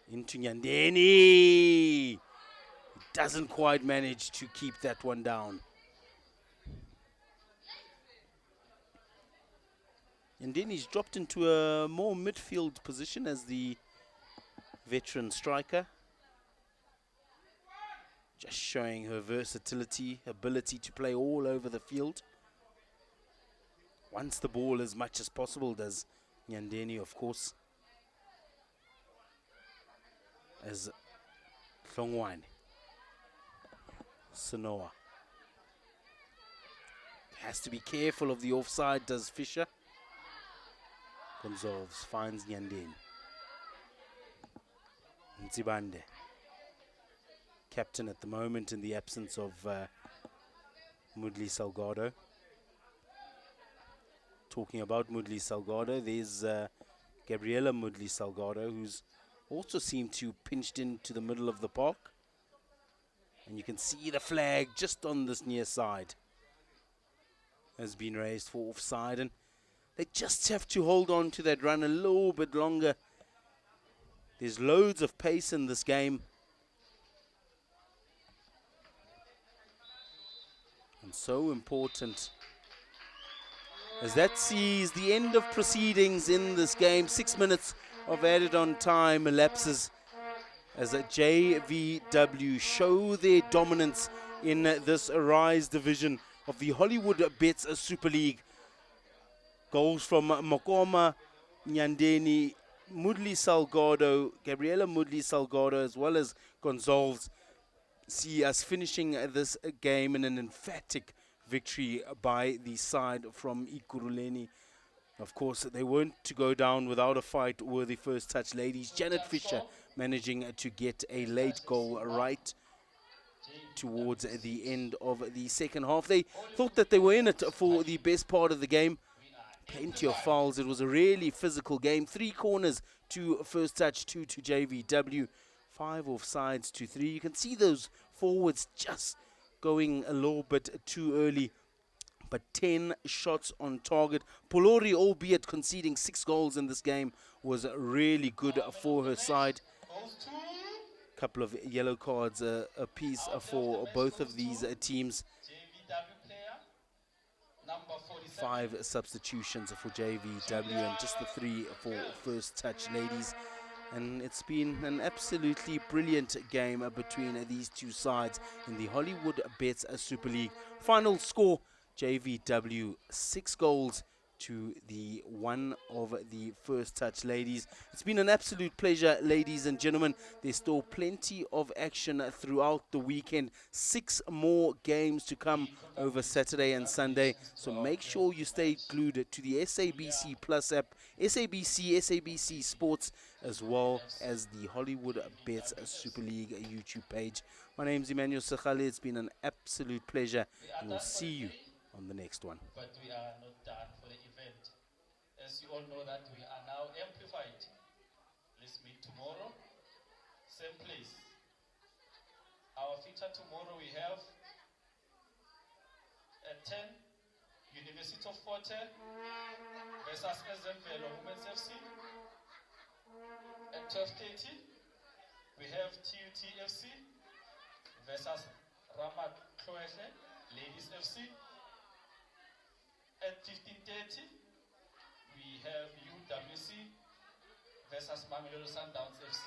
Into Nyandeni. Doesn't quite manage to keep that one down. Nyandeni's dropped into a more midfield position as the veteran striker. Just showing her versatility, ability to play all over the field. Wants the ball as much as possible, does Nyandeni, of course. As Hlongwane. Sanoa. Has to be careful of the offside, does Fisher. Gonzalez finds Nyandeni. Nzibande, captain at the moment in the absence of Mudli Salgado. Talking about Mudli Salgado, there's Gabriela Mudli Salgado, who's also seemed to pinched into the middle of the park. And you can see the flag just on this near side has been raised for offside, and they just have to hold on to that run a little bit longer. There's loads of pace in this game, and so important, as that sees the end of proceedings in this game. 6 minutes of added on time elapses as a JVW show their dominance in this Arise division of the Hollywoodbets Super League. Goals from Mokoma Nyandeni, Mudli Salgado, Gabriela Mudli Salgado, as well as Gonzalez, see us finishing this game in an emphatic victory by the side from Ikuruleni. Of course, they weren't to go down without a fight-worthy first touch ladies. Janet Fisher managing to get a late goal right towards the end of the second half. They thought that they were in it for the best part of the game. Plenty of fouls. It was a really physical game. 3 corners to first touch, 2 to JVW, 5 offsides to 3. You can see those forwards just going a little bit too early, but 10 shots on target. Polori, albeit conceding 6 goals in this game, was really good for her side. Couple of yellow cards apiece for both of these teams. 5 substitutions for JVW and just the 3 for first touch ladies. And it's been an absolutely brilliant game between these two sides in the Hollywoodbets Super League. Final score, JVW 6 goals to the 1 of the first touch ladies. It's been an absolute pleasure, ladies and gentlemen. There's still plenty of action throughout the weekend. 6 more games to come over Saturday and Sunday. So make sure you stay glued to the SABC Plus app, SABC Sports, as well as the Hollywoodbets Super League YouTube page. My name is Emmanuel Sekhale. It's been an absolute pleasure, and we'll see you on the next one. But we are not done for the event. As you all know that we are now amplified. Let's meet tomorrow, same place. Our feature tomorrow we have at 10, University of Fort Hare versus SMVelo Women's FC. At 12:30, we have TUTFC versus Ramat Kloehle Ladies FC. At 15:30, we have UWC versus Mamelodi Sundowns FC.